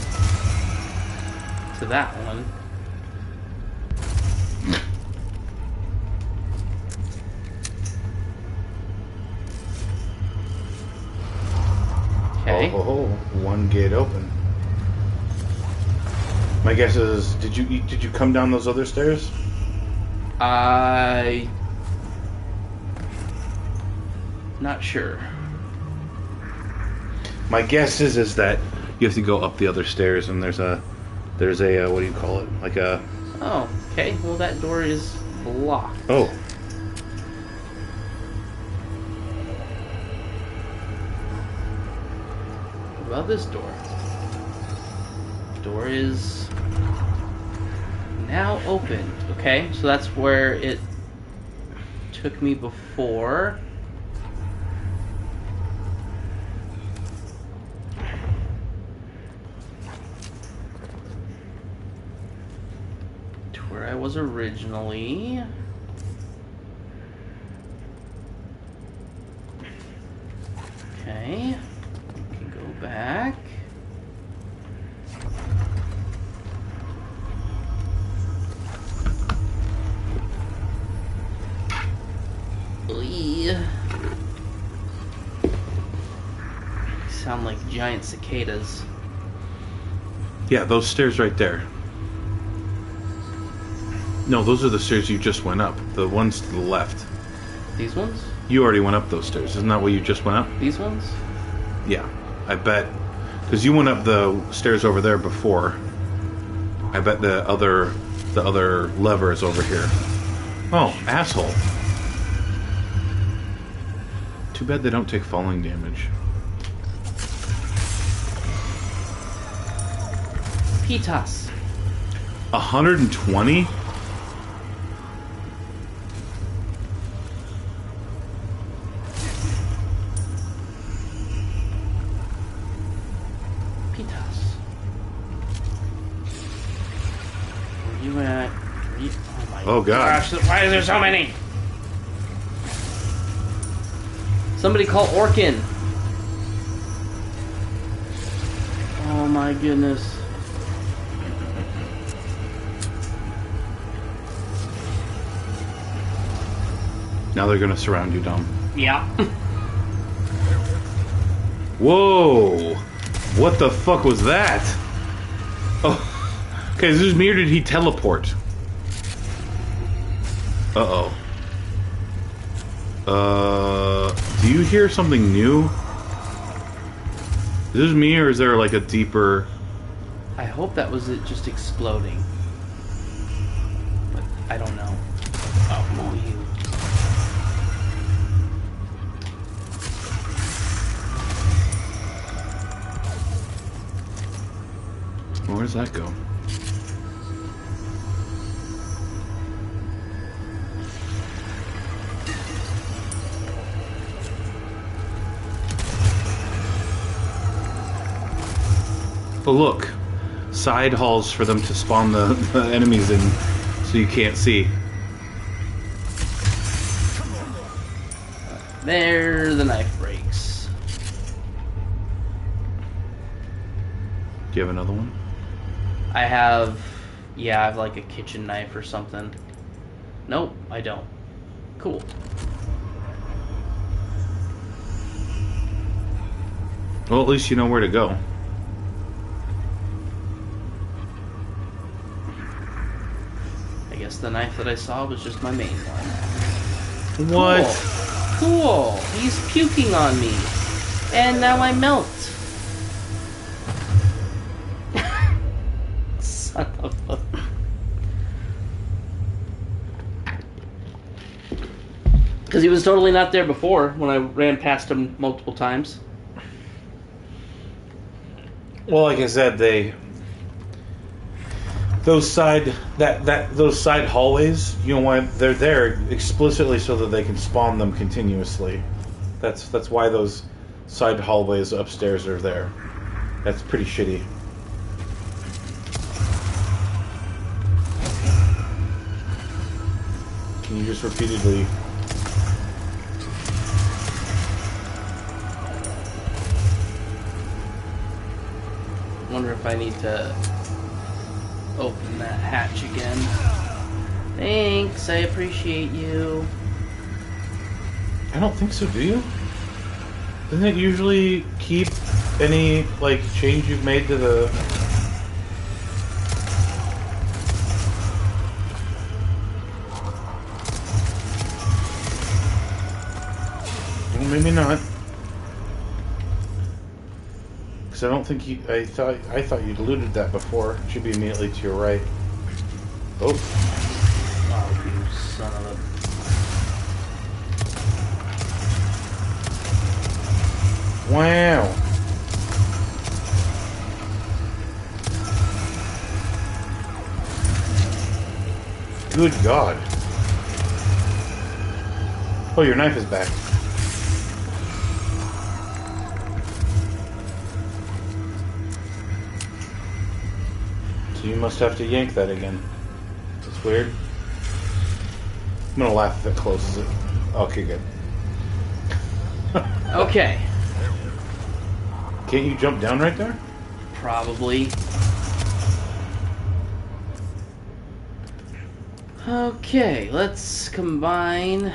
to that one. Okay. Oh, one gate open. My guess is, did you come down those other stairs? Not sure. My guess is that you have to go up the other stairs, and there's a what do you call it? Like a. Oh, okay. Well, that door is locked. Oh. What about this door? Door is now open. Okay, so that's where it took me before. To where I was originally. Okay. We can go back. Oy. Sound like giant cicadas. Yeah, those stairs right there. No, those are the stairs you just went up. The ones to the left. These ones? You already went up those stairs. Isn't that what you just went up? These ones? Yeah, I bet. Because you went up the stairs over there before. I bet the other lever is over here. Oh, asshole. Too bad they don't take falling damage. Pitas. 120? Pitas. Where you at? Oh my Oh, God. gosh, why is there so many? Somebody call Orkin. Oh my goodness. Now they're gonna surround you, Dom. Yeah. Whoa! What the fuck was that? Oh, okay, is this me or did he teleport? Uh-oh. Do you hear something new? Is this me or is there like a deeper... I hope that was it just exploding. But I don't know. Oh, you. Where does that go? Oh, look. Side halls for them to spawn the enemies in so you can't see. There the knife breaks. Do you have another one? I have like a kitchen knife or something. Nope, I don't. Cool. Well, at least you know where to go. I guess the knife that I saw was just my main one. What? Cool. He's puking on me. And now I melt. Son of a... Because he was totally not there before when I ran past him multiple times. Well, like I said, those side hallways, you know why they're there explicitly so that they can spawn them continuously. That's why those side hallways upstairs are there. That's pretty shitty. Can you just repeatedly... Wonder if I need to open that hatch again. Thanks, I appreciate you. I don't think so, do you? Doesn't it usually keep any, like, change you've made to the... Well, maybe not. Because I don't think you... I thought you deleted that before. It should be immediately to your right. Oh. Oh, you son of a... Wow. Good God. Oh, your knife is back. So you must have to yank that again. That's weird. I'm gonna laugh if it closes it. Okay, good. Okay. Can't you jump down right there? Probably. Okay, let's combine.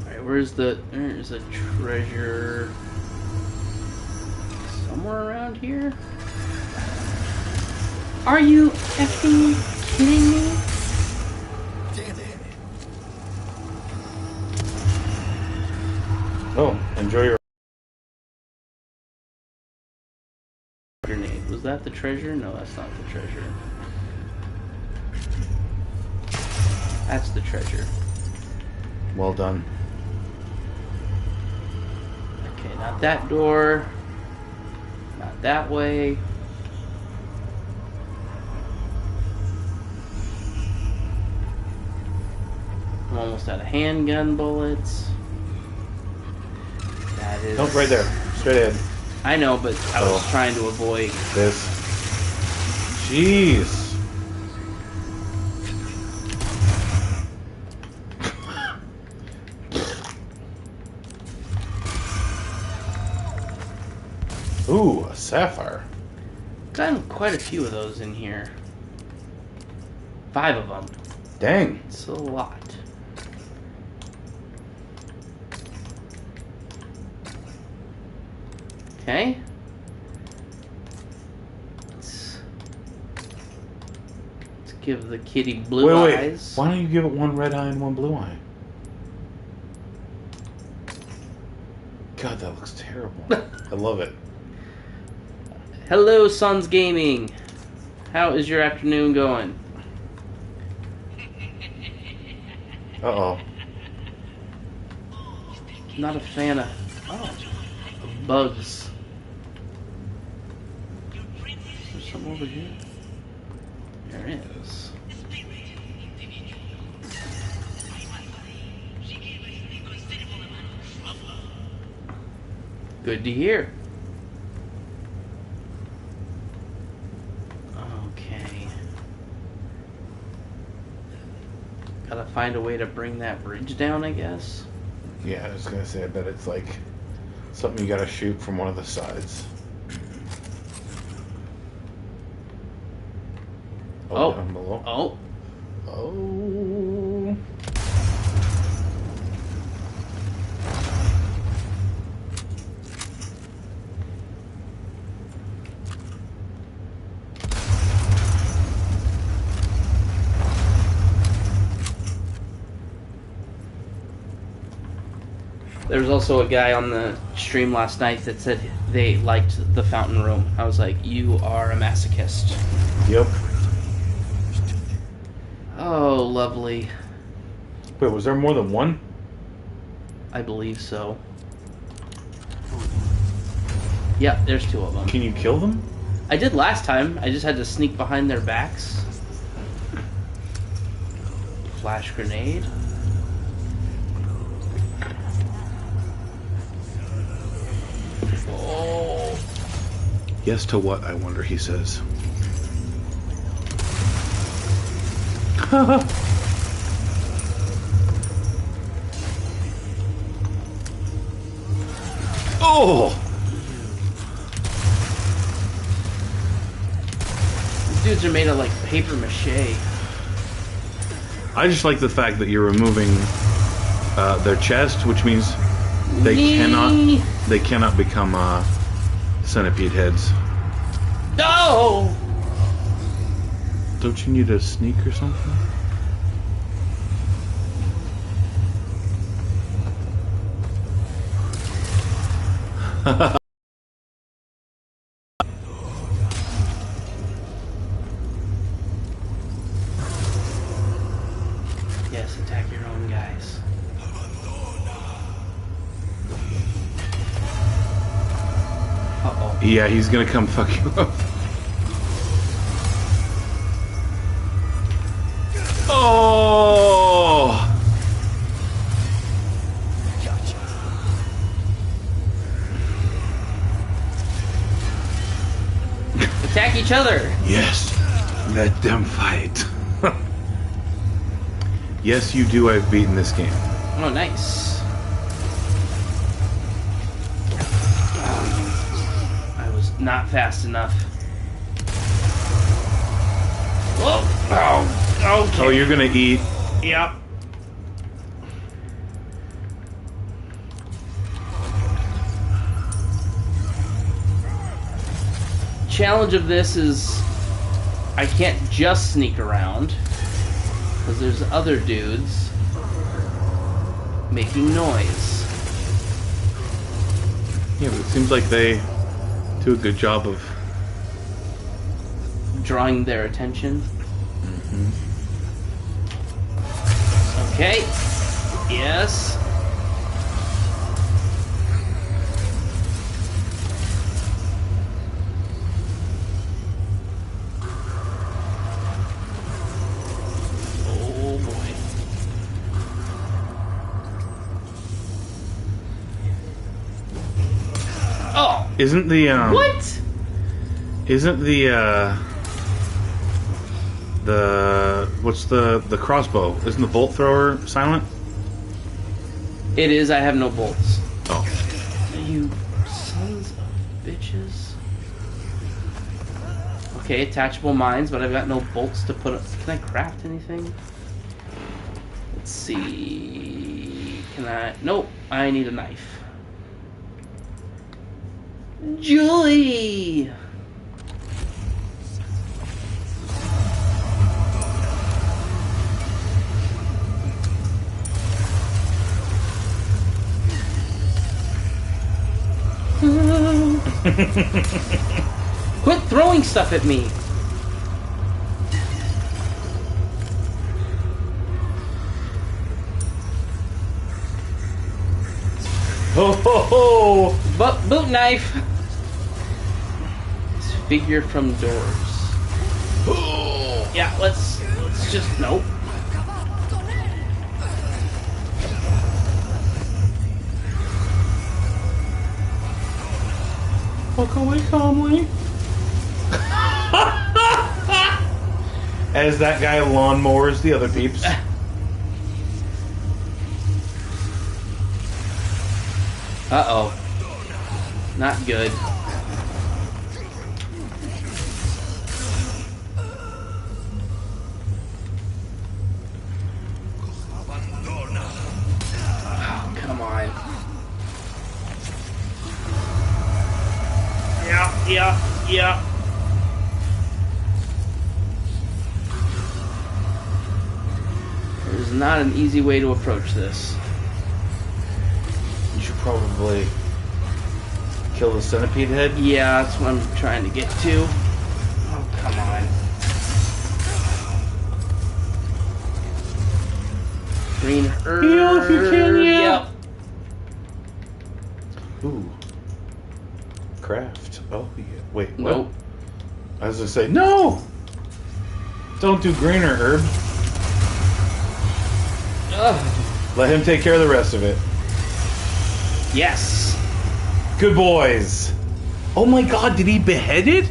Alright, there's a treasure somewhere around here? Are you effing kidding me? Oh, enjoy your... Grenade. Was that the treasure? No, that's not the treasure. That's the treasure. Well done. Okay, not that door. Not that way. I'm almost out of handgun bullets. That is... Nope, right there. Straight ahead. I know, but I was trying to avoid... This. Jeez. Ooh, a sapphire. Gotten quite a few of those in here. 5 of them. Dang. It's a lot. Okay. Let's give the kitty blue eyes. Why don't you give it one red eye and one blue eye? God, that looks terrible. I love it. Hello, Sons Gaming. How is your afternoon going? Uh-oh. Not a fan of bugs. Is there something over here? There is. Good to hear. Okay. Gotta find a way to bring that bridge down, I guess. Yeah, I was gonna say, I bet it's like something you gotta shoot from one of the sides. Oh. Down below. Oh. Oh. There was also a guy on the stream last night that said they liked the fountain room. I was like, you are a masochist. Yep. Oh, lovely. Wait, was there more than one? I believe so. Yep, there's 2 of them. Can you kill them? I did last time. I just had to sneak behind their backs. flash grenade. Oh. Yes to what, I wonder, he says. Oh! These dudes are made of like paper mache. I just like the fact that you're removing their chest, which means they cannot become centipede heads. No! Don't you need a sneak or something? Yes, attack your own guys. Uh-oh. Yeah, he's gonna come fuck you up. Oh! Attack each other! Yes, let them fight. Yes, you do. I've beaten this game. Oh, nice. I was not fast enough. Oh, okay. Oh, you're gonna eat. Yep. Challenge of this is I can't just sneak around because there's other dudes making noise. Yeah, but it seems like they do a good job of Drawing their attention. Okay. Yes. Oh boy. Oh. Isn't the What? Isn't the what's the crossbow? Isn't the bolt thrower silent? It is. I have no bolts. Oh. You sons of bitches. Okay, attachable mines, but I've got no bolts to put up. Can I craft anything? Let's see. Can I? Nope. I need a knife. Joy! Quit throwing stuff at me! Ho ho ho! But boot knife! This figure from doors. Yeah, let's just nope. Walk away calmly. As that guy lawnmowers the other peeps. Uh-oh. Not good. Oh, come on. Yeah. There's not an easy way to approach this. You should probably kill the centipede head. Yeah, that's what I'm trying to get to. Oh, come on. Green herb. Heal if you can, yeah. Yep. Ooh. Craft. Oh, yeah. Wait, what? Nope. I was gonna say, no! Don't do greener herb. Ugh. Let him take care of the rest of it. Yes. Good boys. Oh my god, did he behead it?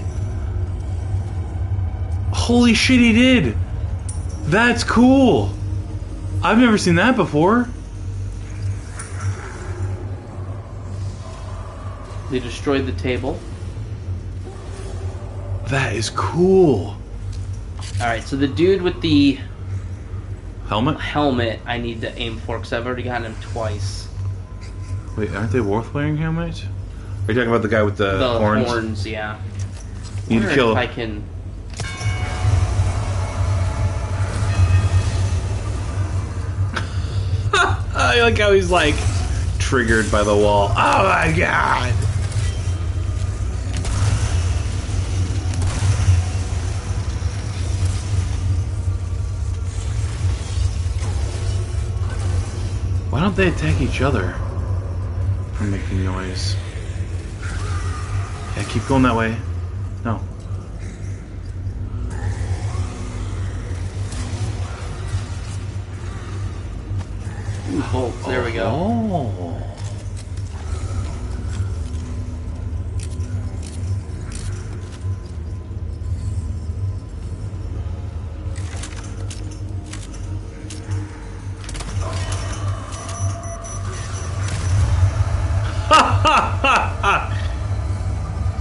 Holy shit, he did. That's cool. I've never seen that before. They destroyed the table. That is cool. Alright, so the dude with the Helmet? helmet I need to aim for because I've already gotten him twice. Wait, aren't they worth wearing helmets? Are you talking about the guy with the horns? Yeah. You need to kill. If I can. I like how he's like triggered by the wall. Oh my god! Why don't they attack each other for making noise? Yeah, keep going that way. No. Ooh, bolts. There we go. Oh.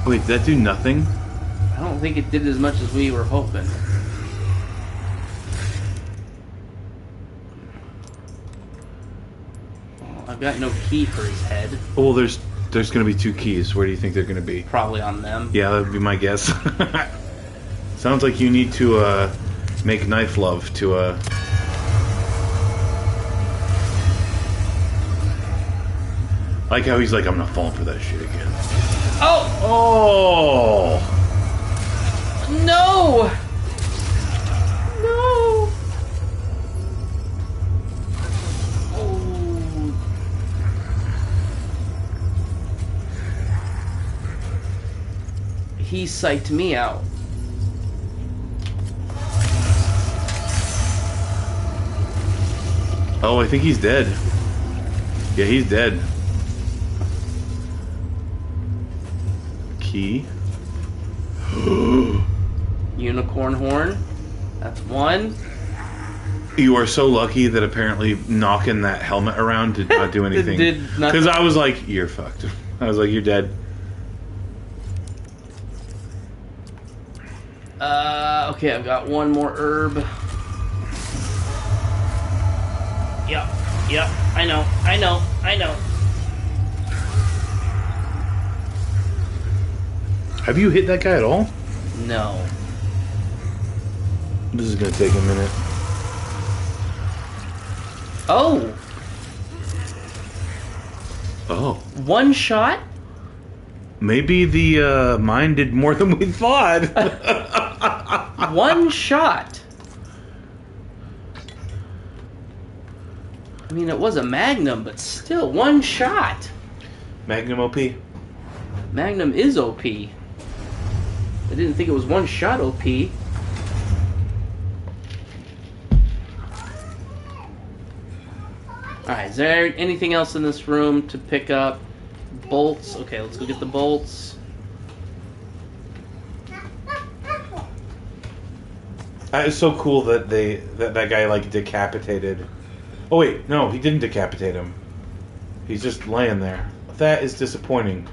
Wait, did that do nothing? I don't think it did as much as we were hoping. Well, I've got no key for his head. Oh, well, there's going to be 2 keys. Where do you think they're going to be? Probably on them. Yeah, that would be my guess. Sounds like you need to make knife love to I like how he's like, I'm not falling for that shit again. Oh! Oh! No! No! Oh. He psyched me out. Oh, I think he's dead. Yeah, he's dead. Key. Unicorn horn. That's one. You are so lucky that apparently knocking that helmet around did not do anything. Did nothing. Because I was like, you're fucked. I was like, you're dead. Okay, I've got one more herb. Yep, I know. Have you hit that guy at all? No. This is gonna take a minute. Oh! Oh. One shot? Maybe the mine did more than we thought. One shot. I mean, it was a Magnum, but still, one shot. Magnum OP. Magnum is OP. I didn't think it was one shot OP. Alright, is there anything else in this room to pick up? Bolts. Okay, let's go get the bolts. It's so cool that that guy like decapitated. Oh wait, no, he didn't decapitate him. He's just laying there. That is disappointing.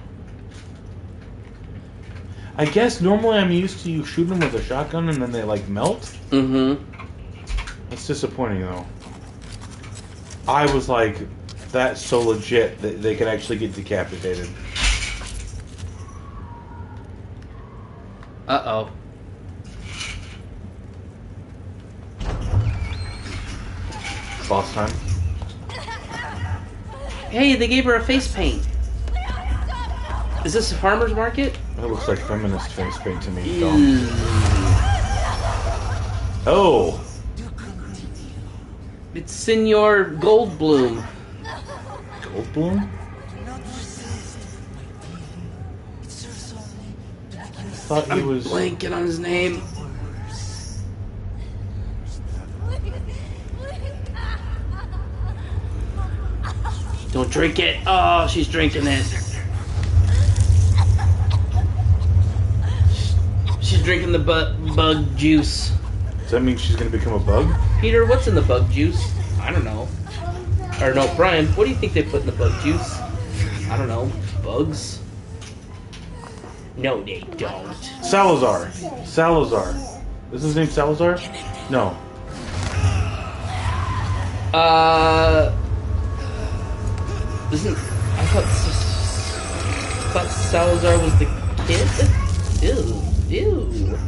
I guess normally I'm used to you shoot them with a shotgun and then they like melt. Mm-hmm. That's disappointing though. I was like, that's so legit that they could actually get decapitated. Uh-oh. Boss time. Hey, they gave her a face paint. Is this a farmer's market? That looks like feminist face paint to me. Dumb. Oh! It's Senor Goldblum. Goldblum? I thought he was... Blanking on his name. Don't drink it. Oh, she's drinking it. She's drinking the bug juice. Does that mean she's going to become a bug? Peter, what's in the bug juice? I don't know. Or no, Brian, what do you think they put in the bug juice? I don't know. Bugs? No, they don't. Salazar. Salazar. Is his name Salazar? No. Isn't... I thought Salazar was the kid? Ew.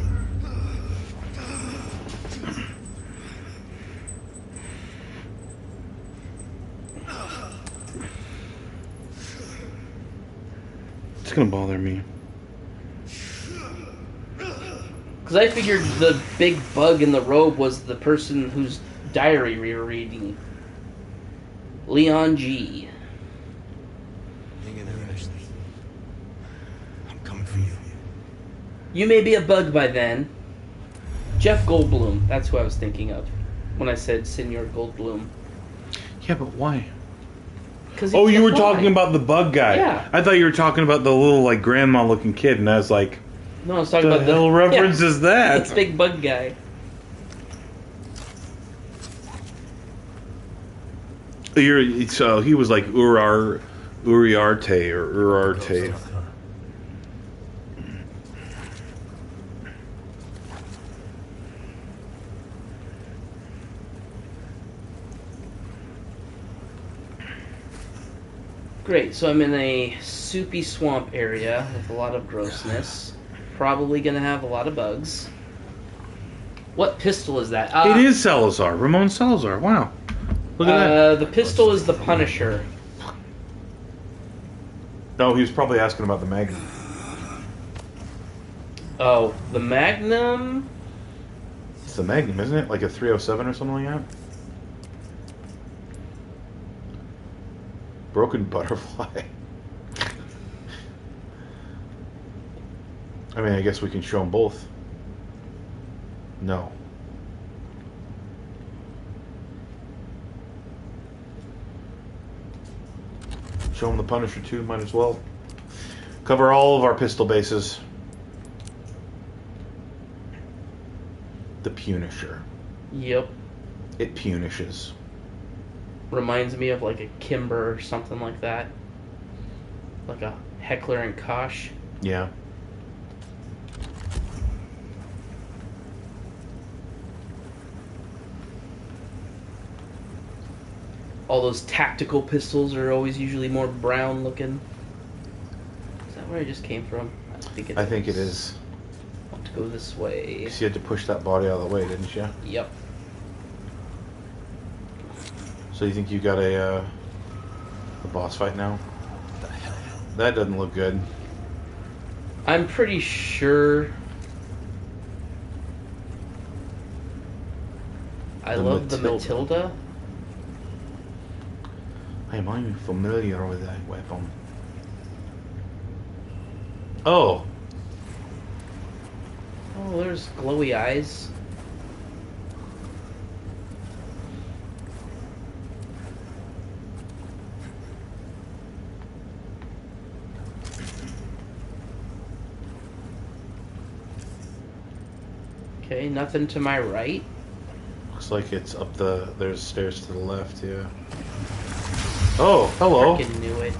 It's gonna bother me. Because I figured the big bug in the robe was the person whose diary we were reading. Leon G. Hang in there, Ashley. I'm coming for you. You may be a bug by then. Jeff Goldblum. That's who I was thinking of when I said Senor Goldblum. Yeah, but why? Oh, you were talking about the bug guy. Yeah. I thought you were talking about the little, like, grandma-looking kid, and I was like, No, I was talking the about hell reference is that? That's big bug guy. So he was like Uriarte or Urarte. Great, so I'm in a soupy swamp area with a lot of grossness. Probably gonna have a lot of bugs. What pistol is that? It is Salazar. Ramon Salazar. Wow. Look at that. The pistol is the Punisher. No, he was probably asking about the Magnum. Oh, the Magnum? It's the Magnum, isn't it? Like a 307 or something like that? Broken butterfly. I mean, I guess we can show them both. No. Show them the Punisher too, might as well. Cover all of our pistol bases. The Punisher. Yep. It punishes. Reminds me of like a Kimber or something like that. Like a Heckler and Koch. Yeah. All those tactical pistols are always usually more brown looking. Is that where I just came from? I think it is. I'll have to go this way. So you had to push that body out of the way, didn't you? Yep. So you think you got a boss fight now? What the hell? That doesn't look good. I'm pretty sure. I love the Matilda. I'm unfamiliar with that weapon. Oh! Oh, there's glowy eyes. Okay, nothing to my right. Looks like it's up the... There's stairs to the left, yeah. Oh, hello. Freaking knew it.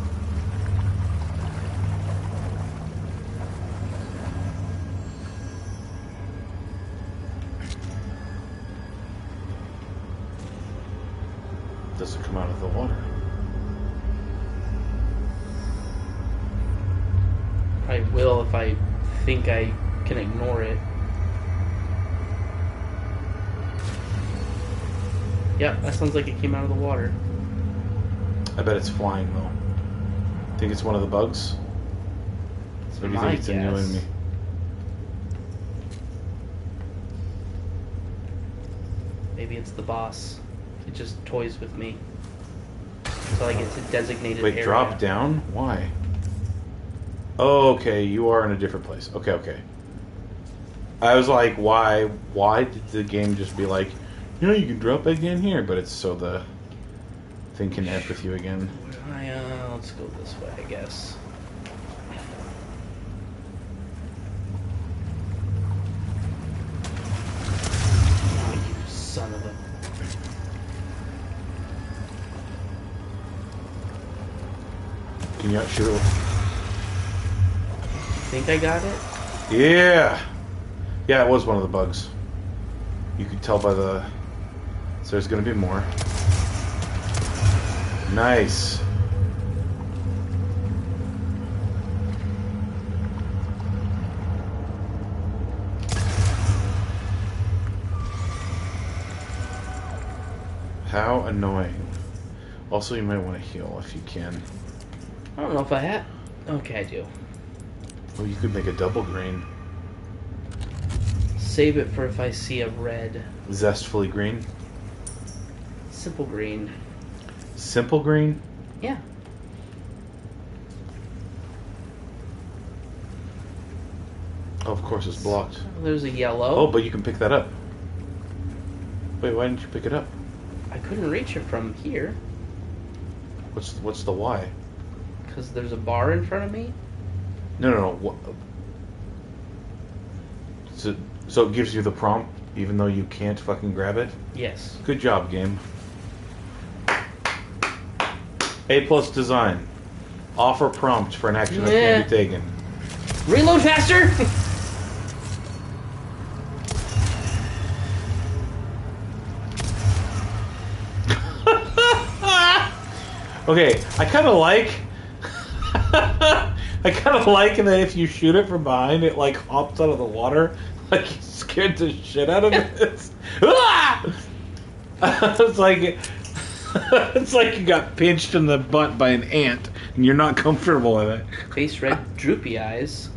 Does it come out of the water? I will if I think I can ignore it. Yep, that sounds like it came out of the water. I bet it's flying, though. Think it's one of the bugs? Or do you think it's a new enemy? Maybe it's the boss. It just toys with me. Until I get to designated Wait, area. drop down? Why? Oh, okay, you are in a different place. Okay, okay. I was like, why did the game just be like, you know, you can drop back in here, but it's so the thinking F with you again. Let's go this way, I guess. Oh, you son of a... Can you outshoot it? Think I got it? Yeah! Yeah, it was one of the bugs. You could tell by the... So there's gonna be more. Nice. How annoying. Also, you might want to heal if you can. I don't know if I have... Okay, I do. Oh, you could make a double green. Save it for if I see a red. Zestfully green. Simple green. Simple green? Yeah. Oh, of course it's blocked. There's a yellow. Oh, but you can pick that up. Wait, why didn't you pick it up? I couldn't reach it from here. What's the why? Because there's a bar in front of me? No. What? So it gives you the prompt, even though you can't fucking grab it? Yes. Good job, game. A+ design. Offer prompt for an action that can be taken. Reload faster! Okay, I kind of like... I kind of like that if you shoot it from behind, it like hops out of the water. Like you scared the shit out of it. It's like... It's like you got pinched in the butt by an ant, and you're not comfortable with it. Face red, droopy eyes.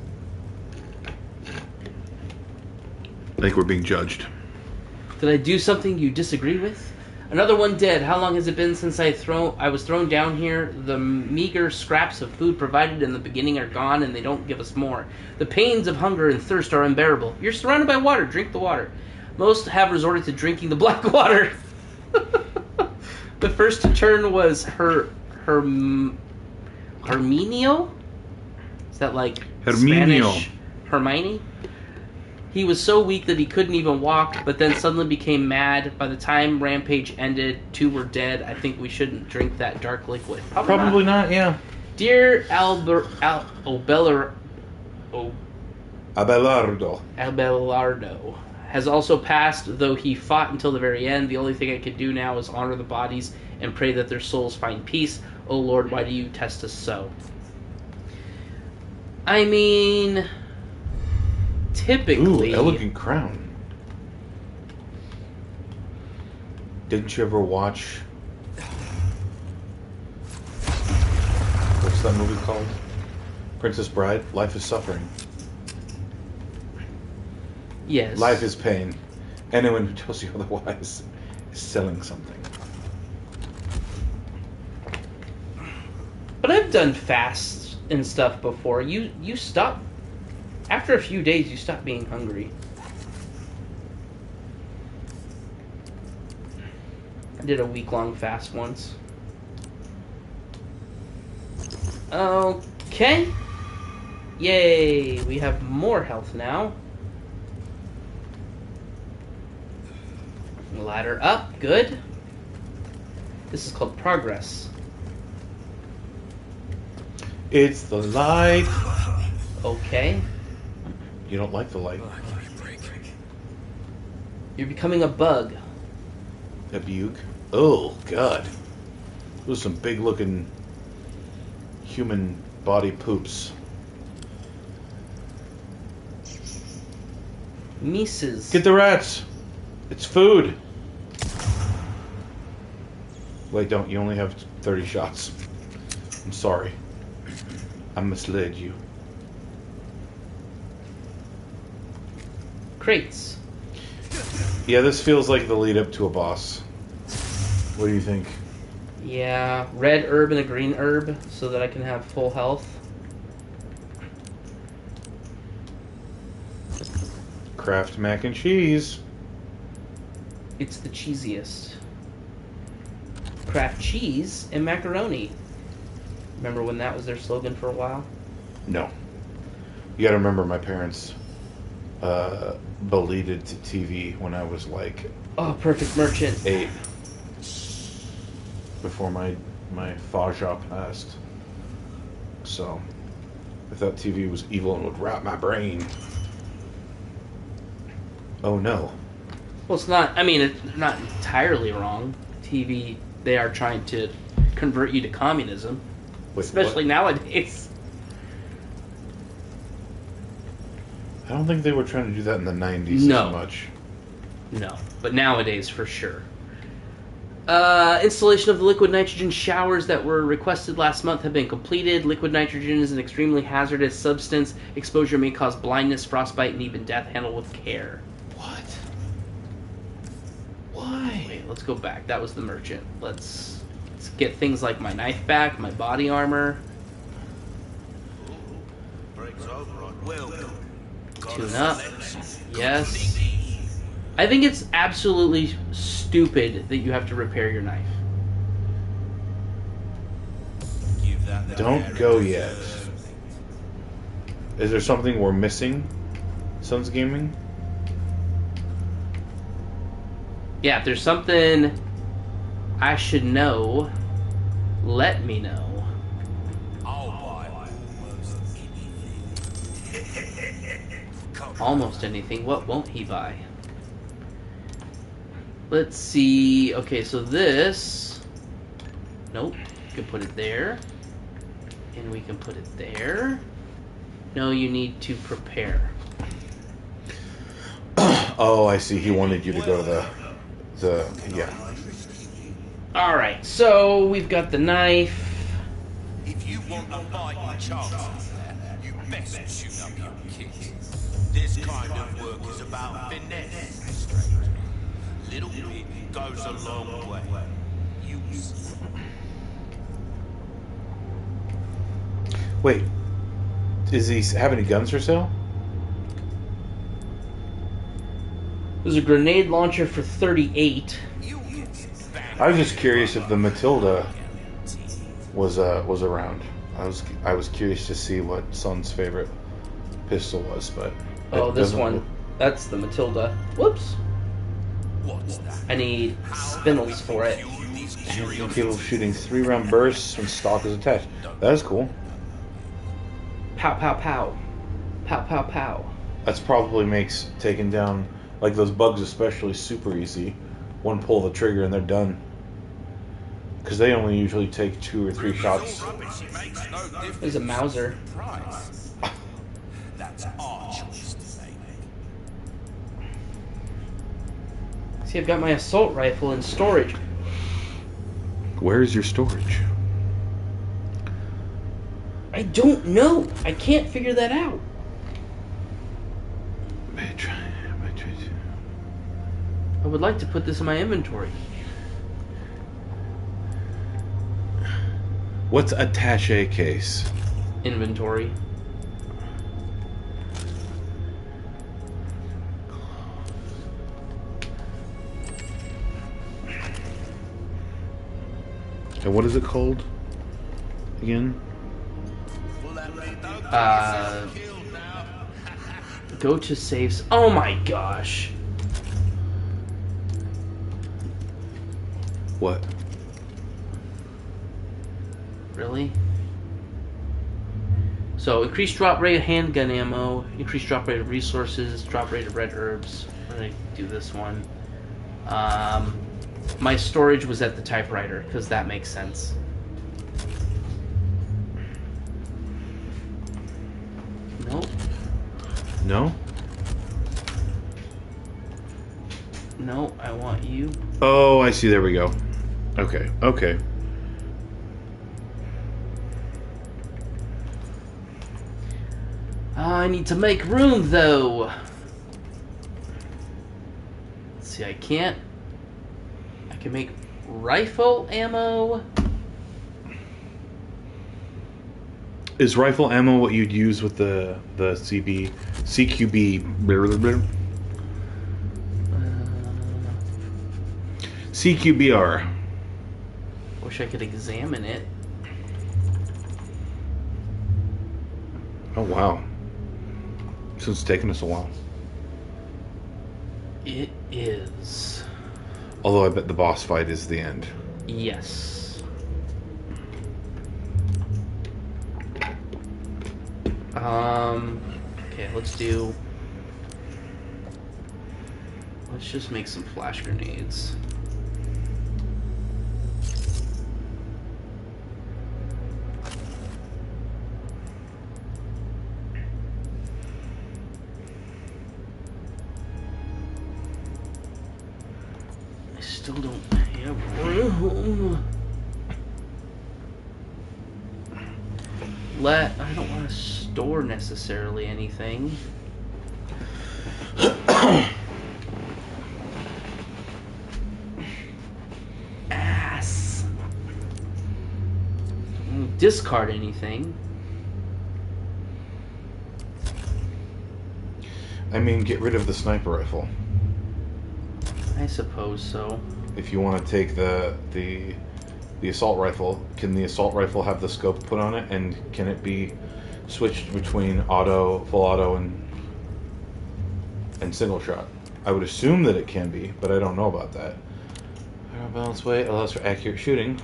I think we're being judged. Did I do something you disagree with? Another one dead. How long has it been since I was thrown down here? The meager scraps of food provided in the beginning are gone, and they don't give us more. The pains of hunger and thirst are unbearable. You're surrounded by water. Drink the water. Most have resorted to drinking the black water. The first to turn was Herminio? Is that like Herminio. Spanish Hermione? He was so weak that he couldn't even walk, but then suddenly became mad. By the time Rampage ended, 2 were dead. I think we shouldn't drink that dark liquid. Probably not, yeah. Dear Abelardo has also passed, though he fought until the very end. The only thing I can do now is honor the bodies and pray that their souls find peace. Oh Lord, why do you test us so? I mean... Typically... Ooh, elegant crown. Didn't you ever watch... What's that movie called? Princess Bride? Life is Suffering. Yes. Life is pain. Anyone who tells you otherwise is selling something. But I've done fasts and stuff before. You stop... After a few days, you stop being hungry. I did a week-long fast once. Okay. Yay, we have more health now. Ladder up, good. This is called progress. It's the light. Okay. You don't like the light. You're becoming a bug. A bug? Oh, God. Those are some big-looking human body poops. Mises. Get the rats! It's food! Wait, don't. You only have 30 shots. I'm sorry. I misled you. Crates. Yeah, this feels like the lead up to a boss. What do you think? Yeah, red herb and a green herb so that I can have full health. Kraft mac and cheese. It's the cheesiest. Kraft cheese and macaroni. Remember when that was their slogan for a while? No. You gotta remember my parents bleeded to TV when I was like Oh, perfect merchant. 8. Before my Faja passed. So, if that TV was evil and would rot my brain. Oh no. Well, it's not, I mean, it's not entirely wrong. TV, they are trying to convert you to communism. Wait, Especially what? nowadays. I don't think they were trying to do that in the 90s No. as much. No, but nowadays for sure. Installation of the liquid nitrogen showers that were requested last month have been completed. Liquid nitrogen is an extremely hazardous substance. Exposure may cause blindness, frostbite, and even death. Handled with care. What? Why? Wait, let's go back. That was the merchant. Let's get things like my knife back, my body armor. Tune up. Yes. I think it's absolutely stupid that you have to repair your knife. Don't go yet. Is there something we're missing? Sons Gaming? Yeah, if there's something I should know, let me know. I'll buy Almost anything. What won't he buy? Let's see. Okay, so this... Nope. We can put it there. And we can put it there. No, you need to prepare. Oh, I see. He wanted you to go to yeah. Alright, so we've got the knife. If you want a fighting chance, you best shoot up your kit. This kind of work is about finesse, stranger. Little bit goes a long way. Use Wait. Is he have any guns for sale? There's a grenade launcher for 38. I was just curious if the Matilda was around. I was curious to see what Son's favorite pistol was, but Oh, it this doesn't one. look- That's the Matilda. Whoops. What's that? I need spindles for it. You're capable of shooting 3-round bursts when stock is attached. That is cool. Pow, pow, pow. Pow, pow, pow. That's probably makes taking down like those bugs especially super easy. One pull of the trigger and they're done. Because they only usually take 2 or 3 shots. There's a Mauser. Price. That's our choice to make. See, I've got my assault rifle in storage. Where's your storage? I don't know. I can't figure that out. I would like to put this in my inventory. What's attache case? Inventory. And what is it called again? Go to saves. Oh my gosh. What? Really? So, increased drop rate of handgun ammo, increased drop rate of resources, drop rate of red herbs. I'm gonna do this one. My storage was at the typewriter, because that makes sense. Nope. No? No, I want you. Oh, I see. There we go. Okay. Okay. I need to make room, though. Let's see, I can't. I can make rifle ammo. Is rifle ammo what you'd use with the CQB? CQBR. Wish I could examine it. Oh, wow. So it's taken us a while. It is. Although I bet the boss fight is the end. Yes. Okay, let's just make some flash grenades. I still don't have room. I don't want to store necessarily anything. Ass. Don't discard anything. I mean, get rid of the sniper rifle. I suppose so. If you want to take the assault rifle, can the assault rifle have the scope put on it, and can it be switched between full auto, and single shot? I would assume that it can be, but I don't know about that. Higher balance weight allows for accurate shooting.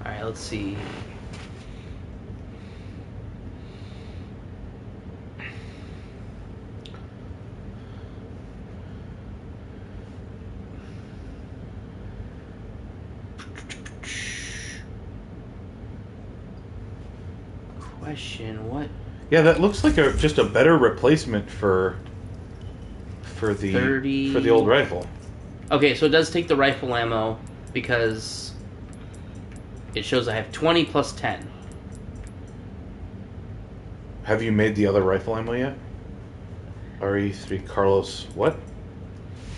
Alright, let's see. Question, what? Yeah, that looks like just a better replacement for the 30... for the old rifle. Okay, so it does take the rifle ammo because it shows I have 20 plus 10. Have you made the other rifle ammo yet? RE3 Carlos what?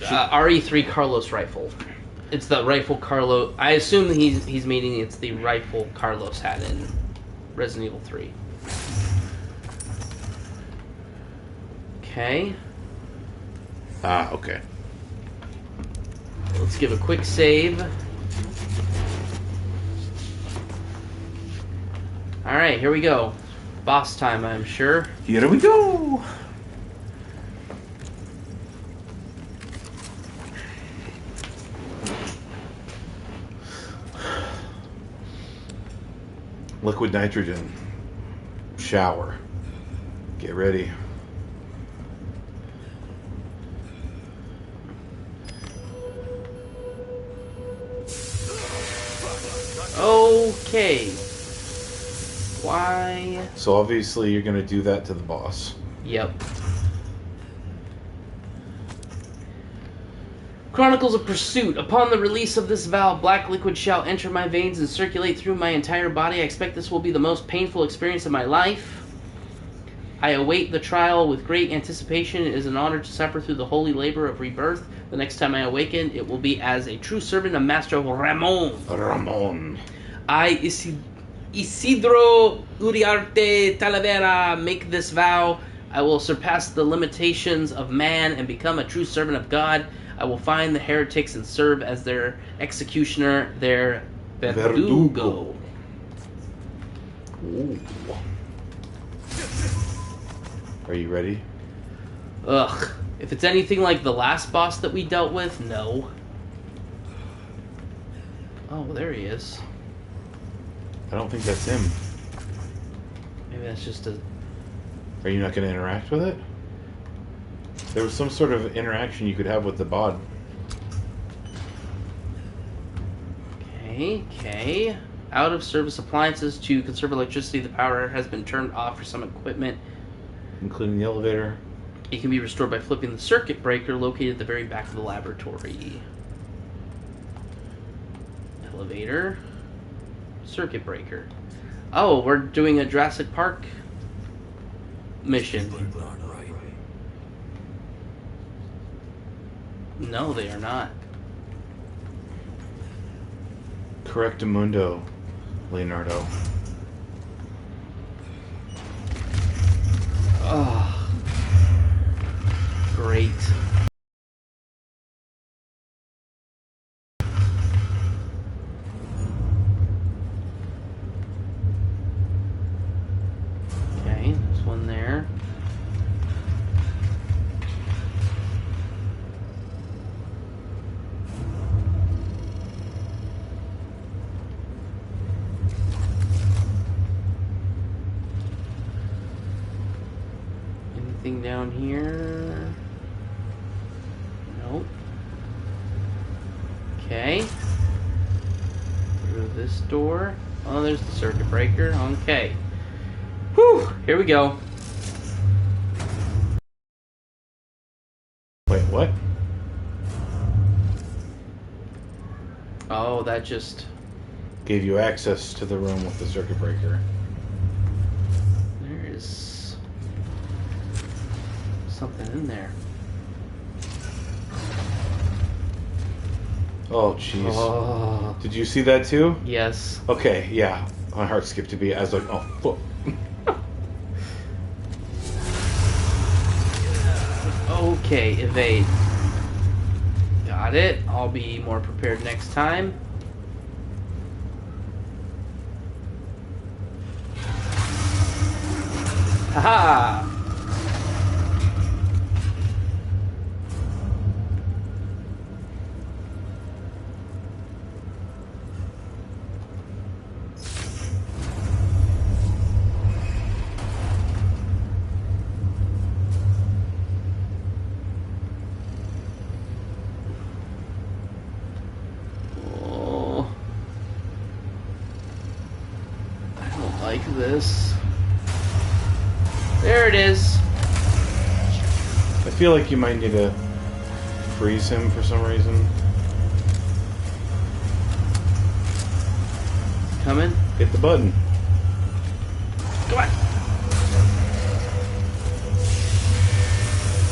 RE3 Carlos rifle. It's the rifle Carlos. I assume he's meaning it's the rifle Carlos had in Resident Evil 3. Okay. Ah, okay. Let's give a quick save. Alright, here we go. Boss time, I'm sure. Here we go! Liquid nitrogen. Shower. Get ready. Okay. Why? So obviously you're going to do that to the boss. Yep. Chronicles of Pursuit. Upon the release of this valve, black liquid shall enter my veins and circulate through my entire body. I expect this will be the most painful experience of my life. I await the trial with great anticipation. It is an honor to suffer through the holy labor of rebirth. The next time I awaken, it will be as a true servant of Master Ramon. Ramon. I, Isidro Uriarte Talavera, make this vow. I will surpass the limitations of man and become a true servant of God. I will find the heretics and serve as their executioner, their verdugo. Ooh. Are you ready? Ugh. If it's anything like the last boss that we dealt with, no. Oh, there he is. I don't think that's him. Maybe that's just a... Are you not going to interact with it? There was some sort of interaction you could have with the bod. Okay. Out of service appliances to conserve electricity. The power has been turned off for some equipment, including the elevator. It can be restored by flipping the circuit breaker located at the very back of the laboratory. Elevator. Circuit breaker. Oh, we're doing a Jurassic Park mission. No, they are not. Correctamundo, Leonardo. Oh, great. Anything down here? Nope. Okay. Through this door. Oh, there's the circuit breaker. Okay. Whew! Here we go. Wait, what? Oh, that just... Gave you access to the room with the circuit breaker. There is... something in there. Oh, jeez. Oh. Did you see that too? Yes. Okay, yeah. My heart skipped a beat. I was like, oh, fuck. Okay, evade. Got it. I'll be more prepared next time. Haha! Oh. I don't like this. There it is. I feel like you might need to freeze him for some reason. Coming. Hit the button. Come on.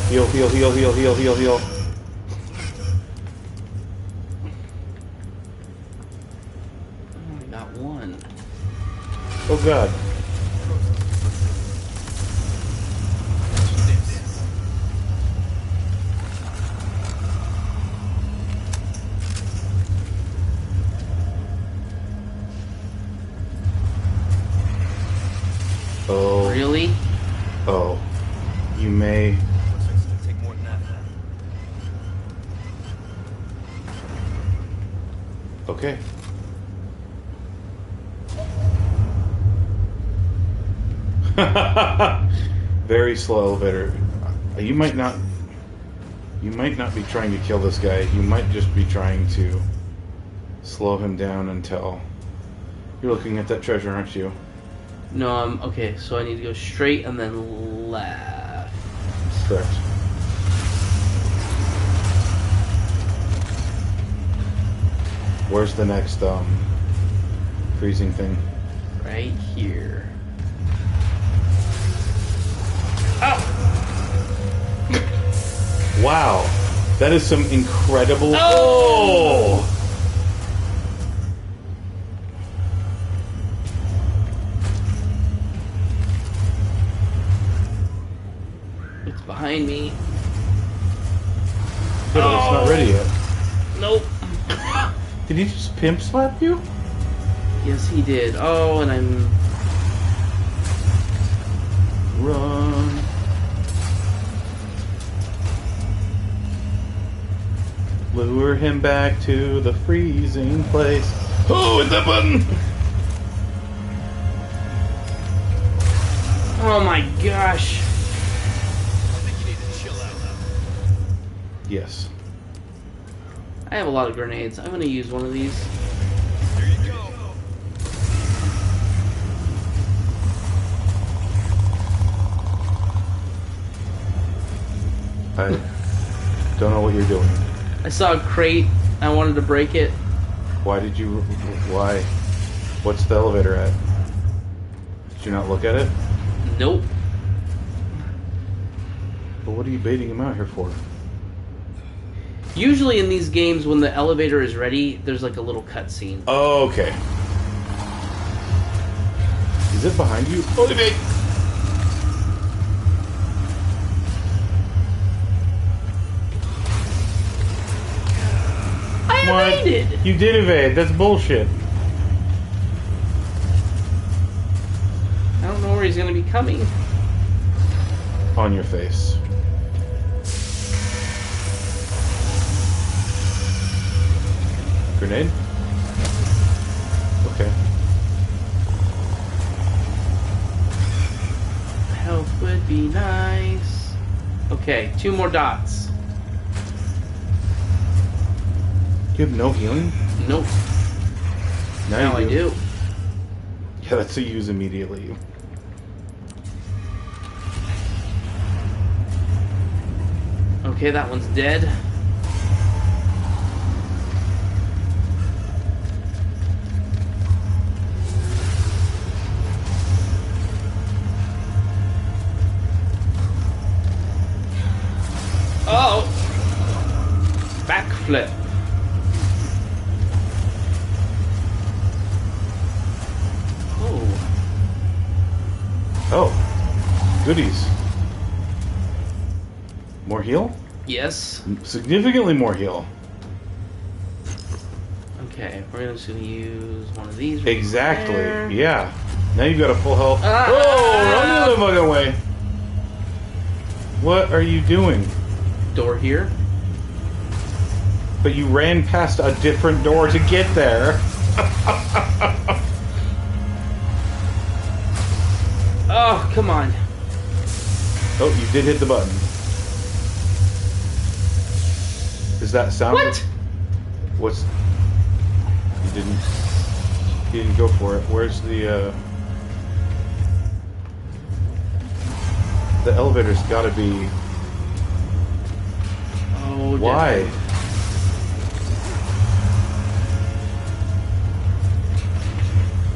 Heal, heal, heal, heal, heal, heal, heal. I got one. Oh god. Oh. Really? Oh. You may. Looks like it's gonna take more than that. Okay. Very slow elevator. You might not be trying to kill this guy. You might just be trying to slow him down until you're looking at that treasure, aren't you? No, I'm okay. So I need to go straight and then left. Correct. Where's the next freezing thing? Right here. Oh! Wow, that is some incredible. Oh! It's behind me. Good, but it's not ready yet. Nope. Did he just pimp slap you? Yes, he did. Oh, and I'm... Run. Lure him back to the freezing place. Oh, hit that button! Oh my gosh. I think you need to chill out. Yes. I have a lot of grenades. I'm gonna use one of these. Here you go. I don't know what you're doing. I saw a crate. I wanted to break it. Why did you... Why? What's the elevator at? Did you not look at it? Nope. But what are you baiting him out here for? Usually in these games, when the elevator is ready, there's like a little cutscene. Oh, okay. Is it behind you? Oh, it is. I evaded! You did evade. That's bullshit. I don't know where he's gonna be coming. On your face. Grenade? Okay. Health would be nice. Okay, 2 more dots. You have no healing? Nope. Now I do. Yeah, that's a use immediately. Okay, that one's dead. Oh! Backflip. Oh. Goodies. More heal? Yes. Significantly more heal. Okay, we're just gonna use one of these. Right Exactly. there. Yeah. Now you've got a full health. Ah! Oh, run the other fucking way. What are you doing? Door here. But you ran past a different door to get there. Oh, come on. Oh, you did hit the button. Is that sound? What? What's... You didn't go for it. Where's the elevator's gotta be... Oh, Why? dead.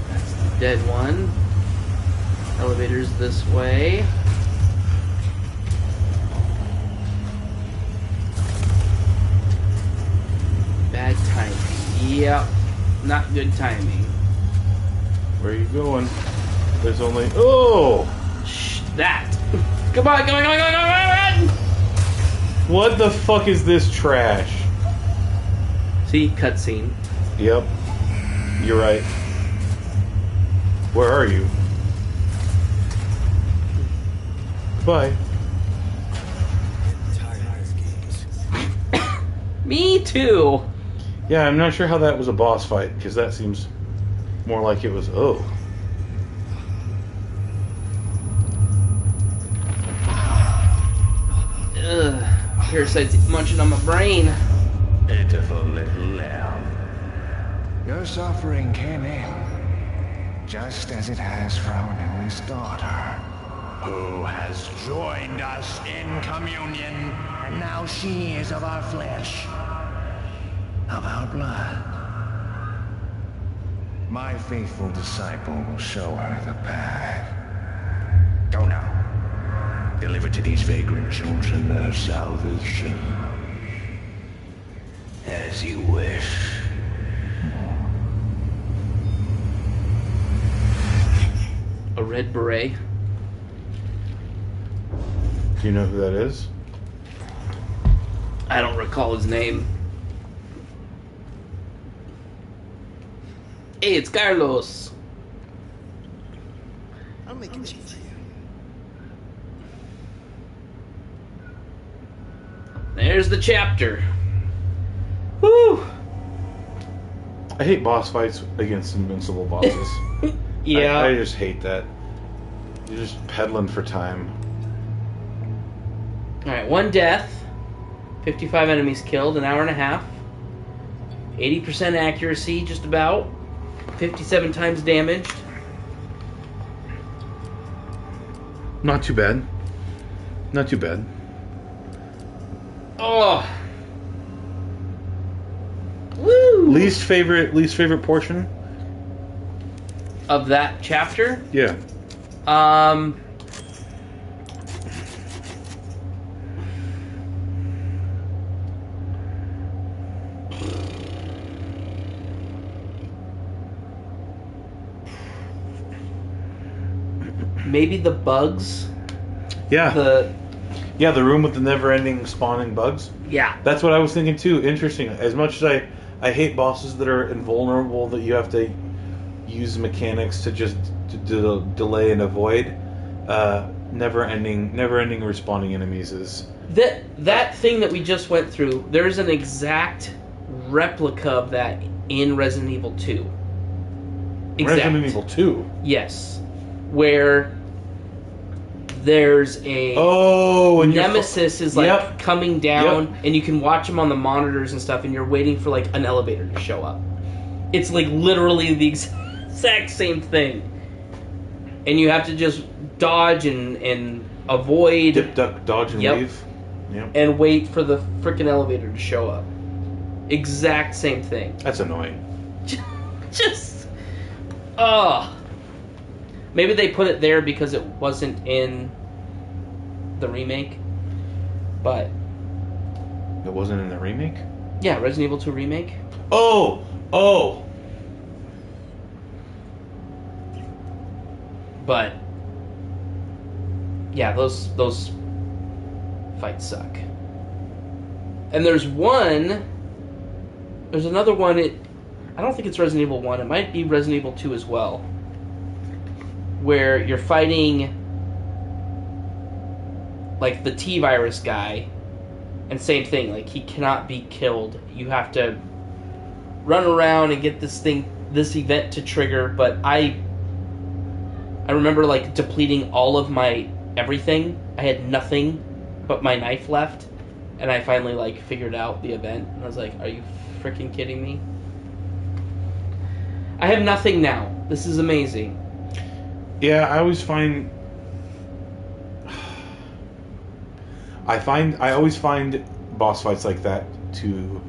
That's the dead one. Elevator's this way. Bad timing. Yep. Not good timing. Where are you going? There's only... Oh! Shh, that. Come on, come on, come on, come on, come on! What the fuck is this trash? See, cutscene. Yep. You're right. Where are you? Goodbye. Me too. Yeah, I'm not sure how that was a boss fight, because that seems more like it was... Oh. Ugh. Parasites munching on my brain. Pitiful little lamb. Your suffering came in, just as it has for our newest daughter, who has joined us in communion, and now she is of our flesh, of our blood. My faithful disciple will show her the path. Go now. Deliver to these vagrant children their salvation. As you wish. A red beret. Do you know who that is? I don't recall his name. Hey, it's Carlos. I'll make it cheap for you. There's the chapter. Woo! I hate boss fights against invincible bosses. Yeah. I just hate that. You're just peddling for time. Alright, 1 death. 55 enemies killed, an hour and a half. 80% accuracy, just about. 57 times damaged. Not too bad. Not too bad. Oh! Woo! Least favorite portion? Of that chapter? Yeah. Maybe the bugs. Yeah. The the room with the never-ending spawning bugs. yeah. That's what I was thinking too. Interesting. As much as I hate bosses that are invulnerable, that you have to use mechanics to just delay and avoid. Never-ending respawning enemies is... That thing that we just went through, there's an exact replica of that in Resident Evil 2. Resident Evil 2? Yes. Where there's a and Nemesis is like coming down, and you can watch him on the monitors and stuff, and you're waiting for like an elevator to show up. It's like literally the exact same thing, and you have to just dodge and avoid, dip, duck, dodge, and weave, and wait for the freaking elevator to show up. Exact same thing. That's annoying. Just, maybe they put it there because it wasn't in the remake, but... It wasn't in the remake? Yeah, Resident Evil 2 Remake. Oh! But, yeah, those fights suck. And there's another one, I don't think it's Resident Evil 1, it might be Resident Evil 2 as well, where you're fighting like the T-virus guy, and same thing, like he cannot be killed. You have to run around and get this event to trigger, but I remember like depleting all of my everything. I had nothing but my knife left, and I finally like figured out the event, and I was like, are you freaking kidding me? I have nothing now. This is amazing. Yeah, I always find boss fights like that to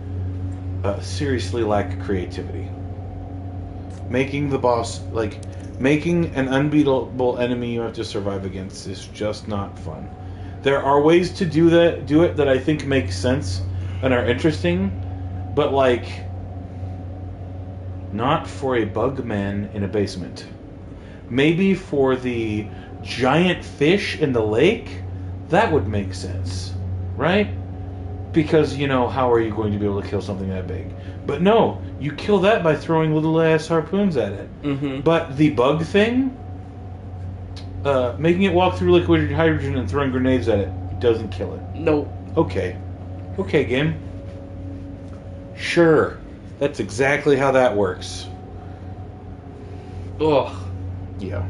seriously lack creativity. Making an unbeatable enemy you have to survive against is just not fun. There are ways to do it that I think make sense and are interesting, but like, not for a bug man in a basement. Maybe for the giant fish in the lake, that would make sense, right? Because, how are you going to be able to kill something that big? But no, you kill that by throwing little ass harpoons at it. Mm-hmm. But the bug thing, making it walk through liquid hydrogen and throwing grenades at it doesn't kill it. No. Okay, game. Sure, that's exactly how that works. Ugh. Yeah.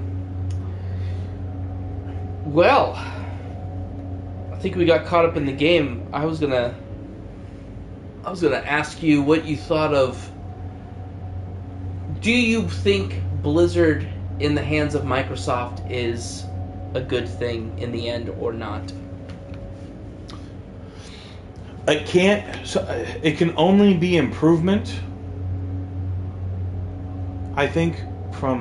Well, I think we got caught up in the game. I was gonna ask you what you thought of. Do you think Blizzard in the hands of Microsoft is a good thing in the end or not? It can't. So it can only be improvement. I think from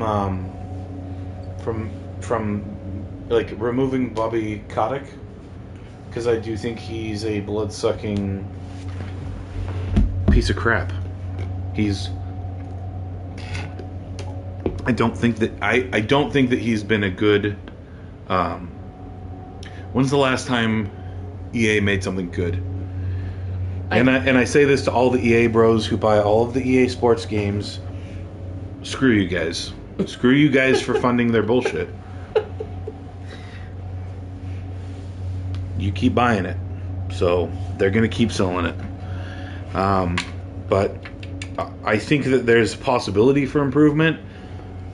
like removing Bobby Kotick, because I do think he's a blood-sucking piece of crap. I don't think that he's been a good. When's the last time EA made something good? And I say this to all the EA bros who buy all of the EA Sports games. Screw you guys. Screw you guys for funding their bullshit. You keep buying it, so they're going to keep selling it. But I think that there's possibility for improvement,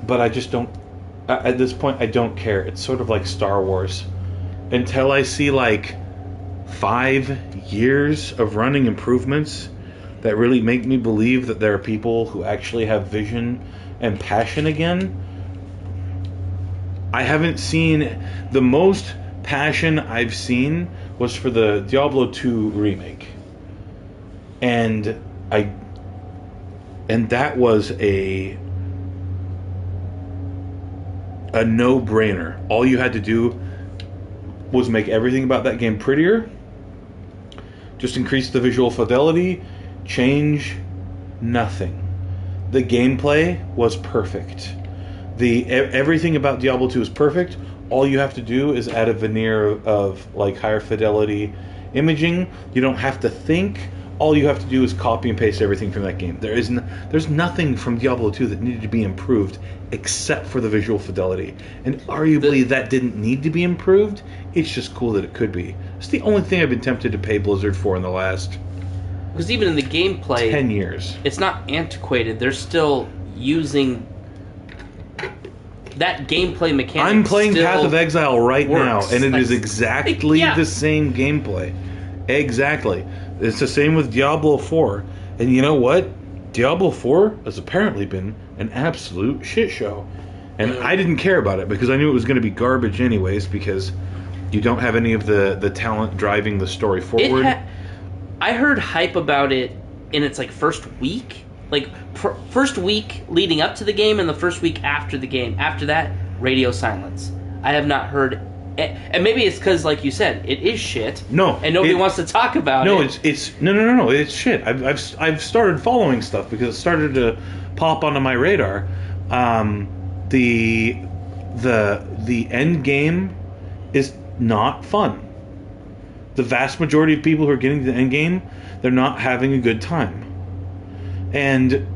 but I just don't. At this point, I don't care. It's sort of like Star Wars. Until I see like 5 years of running improvements that really make me believe that there are people who actually have vision and passion again. I haven't seen. The most passion I've seen was for the Diablo 2 remake, and that was a no-brainer. All you had to do was make everything about that game prettier, just increase the visual fidelity, change nothing. The gameplay was perfect. Everything about Diablo 2 is perfect. All you have to do is add a veneer of like higher fidelity imaging. You don't have to think. All you have to do is copy and paste everything from that game. There's nothing from Diablo 2 that needed to be improved except for the visual fidelity. And arguably that didn't need to be improved. It's just cool that it could be. It's the only thing I've been tempted to pay Blizzard for in the last Because even in the gameplay, 10 years. It's not antiquated. They're still using that gameplay mechanic. I'm playing still Path of Exile right now, works. and it Like, is exactly yeah. the same gameplay. Exactly. It's the same with Diablo 4. And you know what? Diablo 4 has apparently been an absolute shit show. And I didn't care about it because I knew it was going to be garbage anyways, because you don't have any of the talent driving the story forward. I heard hype about it in its like first week. Like first week leading up to the game and the first week after the game. After that, radio silence. I have not heard, and maybe it's because, like you said, it is shit. No, and nobody wants to talk about it. No, it's no. It's shit. I've started following stuff because it started to pop onto my radar. The end game is not fun. The vast majority of people who are getting to the end game, they're not having a good time. And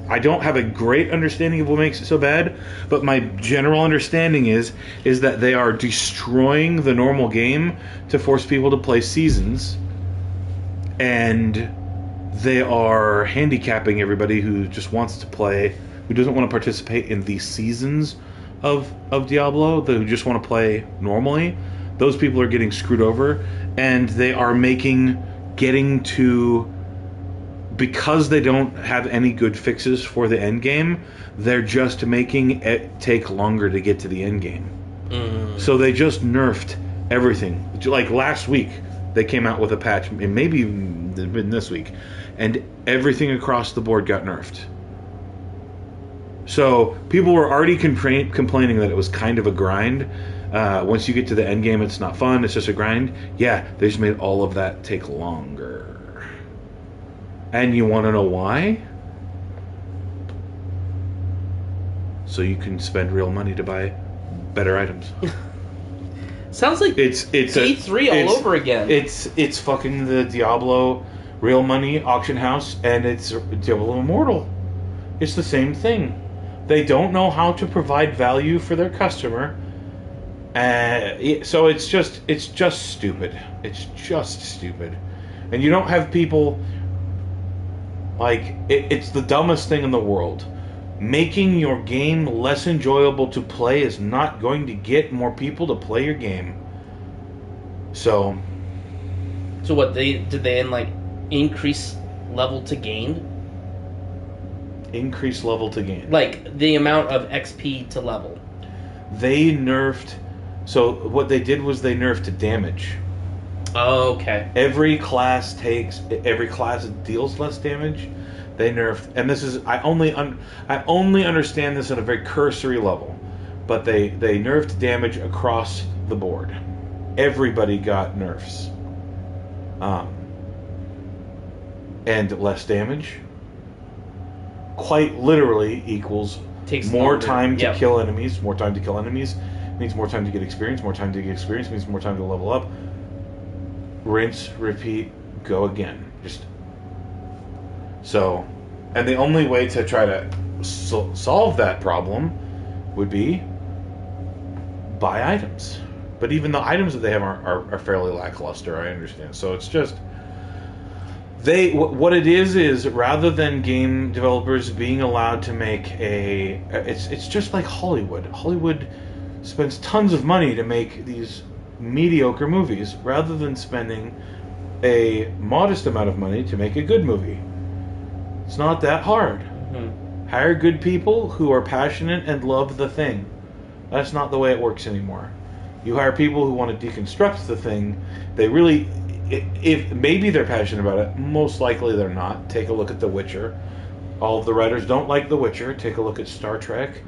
I don't have a great understanding of what makes it so bad, but my general understanding is that they are destroying the normal game to force people to play seasons, and they are handicapping everybody who just wants to play, who doesn't want to participate in the seasons of Diablo, who just want to play normally. Those people are getting screwed over, and they are getting to, because they don't have any good fixes for the end game, they're just making it take longer to get to the end game. So they just nerfed everything. Like last week, they came out with a patch, and maybe even this week, and everything across the board got nerfed. So people were already complaining that it was kind of a grind. Once you get to the end game, it's not fun. It's just a grind. Yeah, they just made all of that take longer. And you want to know why? So you can spend real money to buy better items. Sounds like it's D3 all over again. It's fucking the Diablo real money auction house, and it's Diablo Immortal. It's the same thing. They don't know how to provide value for their customer. So it's just stupid. It's just stupid. And you don't have people, like, it's the dumbest thing in the world. Making your game less enjoyable to play is not going to get more people to play your game. So what, did they like increase level to gain? Increase level to gain. Like the amount of XP to level. They nerfed. So what they did was they nerfed damage. Oh, okay. Every class deals less damage. They nerfed, and this is I only understand this at a very cursory level, but they nerfed damage across the board. Everybody got nerfs. And less damage quite literally equals takes more longer. time to kill enemies. More time to kill enemies means more time to get experience. More time to get experience means more time to level up. Rinse, repeat, go again. And the only way to try to solve that problem would be buy items. But even the items that they have are fairly lackluster, I understand. So it's just, what it is rather than game developers being allowed to make it's just like Hollywood. Hollywood spends tons of money to make these mediocre movies rather than spending a modest amount of money to make a good movie. It's not that hard. Mm-hmm. Hire good people who are passionate and love the thing. That's not the way it works anymore. You hire people who want to deconstruct the thing. They really, if maybe they're passionate about it, most likely they're not. Take a look at The Witcher. All of the writers don't like The Witcher. Take a look at Star Trek.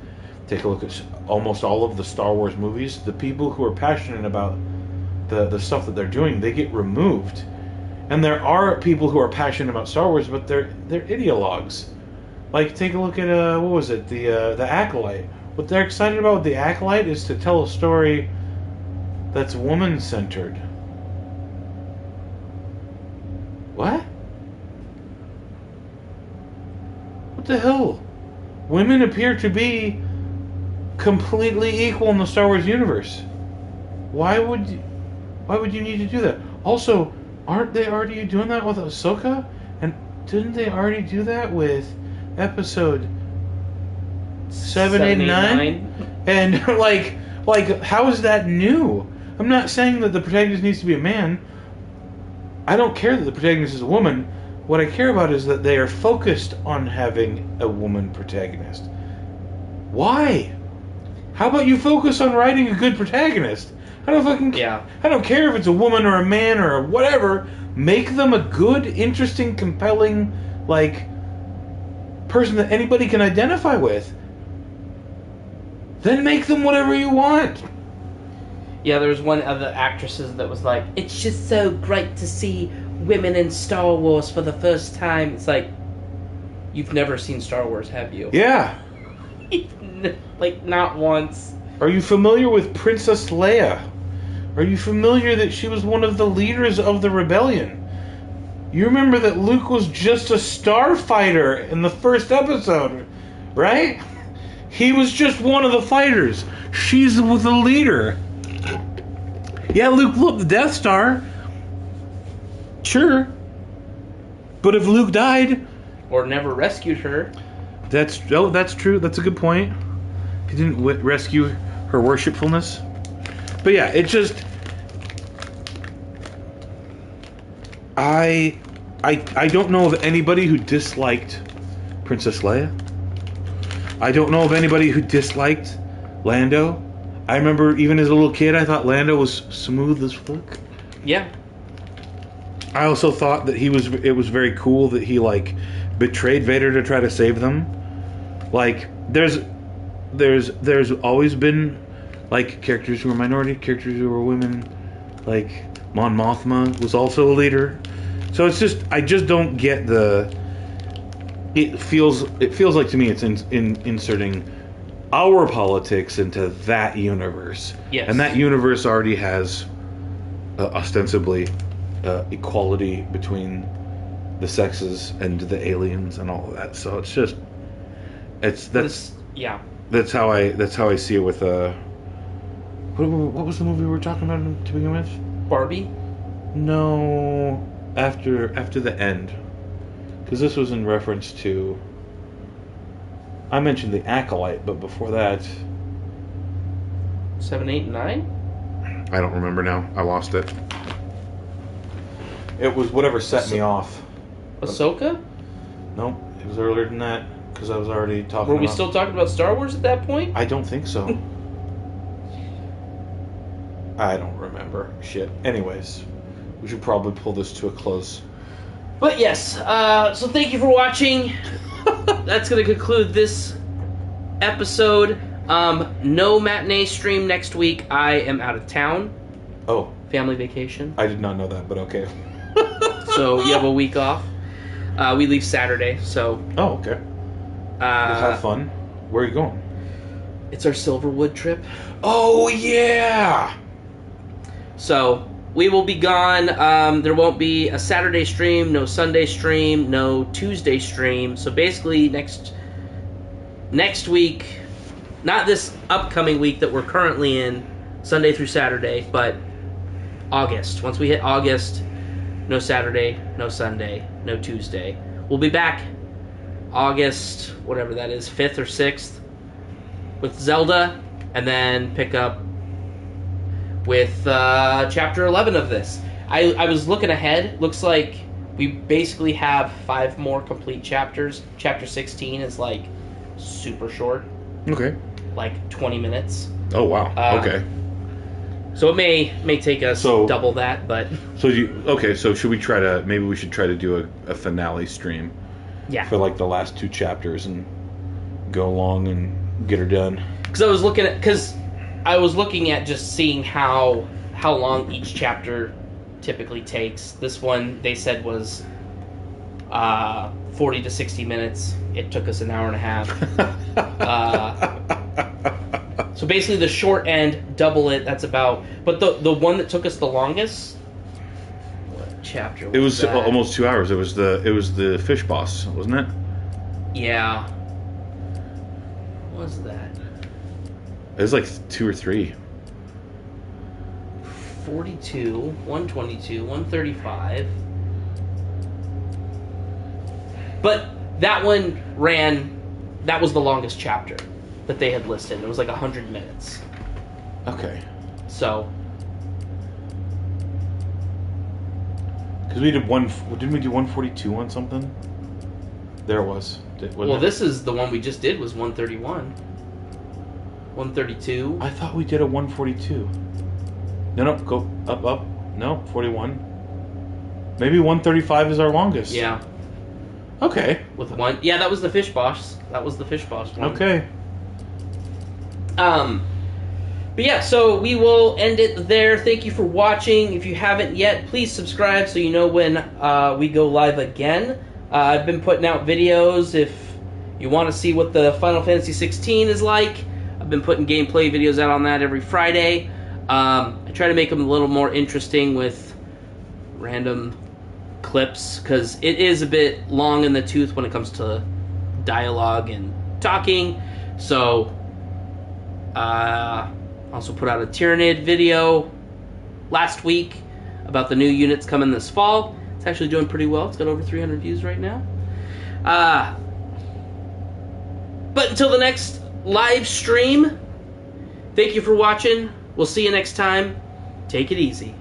Take a look at almost all of the Star Wars movies. The people who are passionate about the stuff that they're doing, they get removed. And there are people who are passionate about Star Wars, but they're ideologues. Like, take a look at what was it, the Acolyte. What they're excited about with the Acolyte is to tell a story that's woman-centered. What? What the hell? Women appear to be completely equal in the Star Wars universe. Why would you need to do that? Also, aren't they already doing that with Ahsoka? And didn't they already do that with episode 7, 8, 9? And like how is that new? I'm not saying that the protagonist needs to be a man. I don't care that the protagonist is a woman. What I care about is that they are focused on having a woman protagonist. Why? How about you focus on writing a good protagonist? I don't care if it's a woman or a man or whatever. Make them a good, interesting, compelling, like, person that anybody can identify with. Then make them whatever you want. Yeah, there was one of the actresses that was like, it's just so great to see women in Star Wars for the first time. It's like, you've never seen Star Wars, have you? Yeah. Like, not once. Are you familiar with Princess Leia? Are you familiar that she was one of the leaders of the rebellion? You remember that Luke was just a starfighter in the first episode, right? He was just one of the fighters. She's the leader. Yeah, Luke blew up the Death Star. Sure. But if Luke died... Or never rescued her. That's true. That's a good point. He didn't rescue her worshipfulness. But yeah, it just... I don't know of anybody who disliked Princess Leia. I don't know of anybody who disliked Lando. I remember even as a little kid, I thought Lando was smooth as fuck. Yeah. I also thought that it was very cool that he, like, betrayed Vader to try to save them. Like, there's always been, like, characters who were minority, characters who were women. Like, Mon Mothma was also a leader. So it's just, I just don't get the... It feels like to me it's inserting our politics into that universe. Yes. And that universe already has ostensibly equality between the sexes and the aliens and all of that. So it's just that's how I see it with what was the movie we were talking about to begin with? Barbie? No, after the end. Because this was in reference to... I mentioned The Acolyte, but before that... 7, 8, 9? I don't remember now. I lost it. It was whatever set me off. Ahsoka? No, it was earlier than that, because I was already talking Were we still talking about Star Wars at that point? I don't think so. I don't remember. Shit. Anyways, we should probably pull this to a close. But yes, so thank you for watching. That's going to conclude this episode. No matinee stream next week. I am out of town. Oh. Family vacation. I did not know that, but okay. So you have a week off. We leave Saturday, so... Oh, okay. Let's have fun. Where are you going? It's our Silverwood trip. Oh, yeah! So... we will be gone. There won't be a Saturday stream, no Sunday stream, no Tuesday stream. So basically next week, not this upcoming week that we're currently in, Sunday through Saturday, but August. Once we hit August, no Saturday, no Sunday, no Tuesday. We'll be back August, whatever that is, 5th or 6th, with Zelda, and then pick up with chapter 11 of this. I was looking ahead. Looks like we basically have 5 more complete chapters. Chapter 16 is like super short. Okay. Like 20 minutes. Oh wow. Okay. So it may take us double that, but so should we try to maybe we should try to do a finale stream? Yeah. For like the last 2 chapters and go along and get her done. Because I was looking at just seeing how long each chapter typically takes. This one, they said, was 40 to 60 minutes. It took us an hour and a half. So basically the short end, double it, that's about... But the one that took us the longest... What chapter was it was that? Almost 2 hours. It was the fish boss, wasn't it? Yeah. What was that? It was like 2 or 3. 42, 122, 135. But that one that was the longest chapter. that they had listed. It was like 100 minutes. Okay. So, because we did didn't we do 142 on something? There it was. this is the one we just did was 131. 132. I thought we did a 142. No, go up. No, 41. Maybe 135 is our longest. Yeah. Okay. With one. Yeah, that was the Fish Boss. That was the Fish Boss one. Okay. But yeah, so we will end it there. Thank you for watching. If you haven't yet, please subscribe so you know when we go live again. I've been putting out videos if you want to see what the Final Fantasy 16 is like. I've been putting gameplay videos out on that every Friday. I try to make them a little more interesting with random clips because it is a bit long in the tooth when it comes to dialogue and talking. So, also put out a Tyrannid video last week about the new units coming this fall. It's actually doing pretty well. It's got over 300 views right now. But until the next live stream, thank you for watching. We'll see you next time. Take it easy.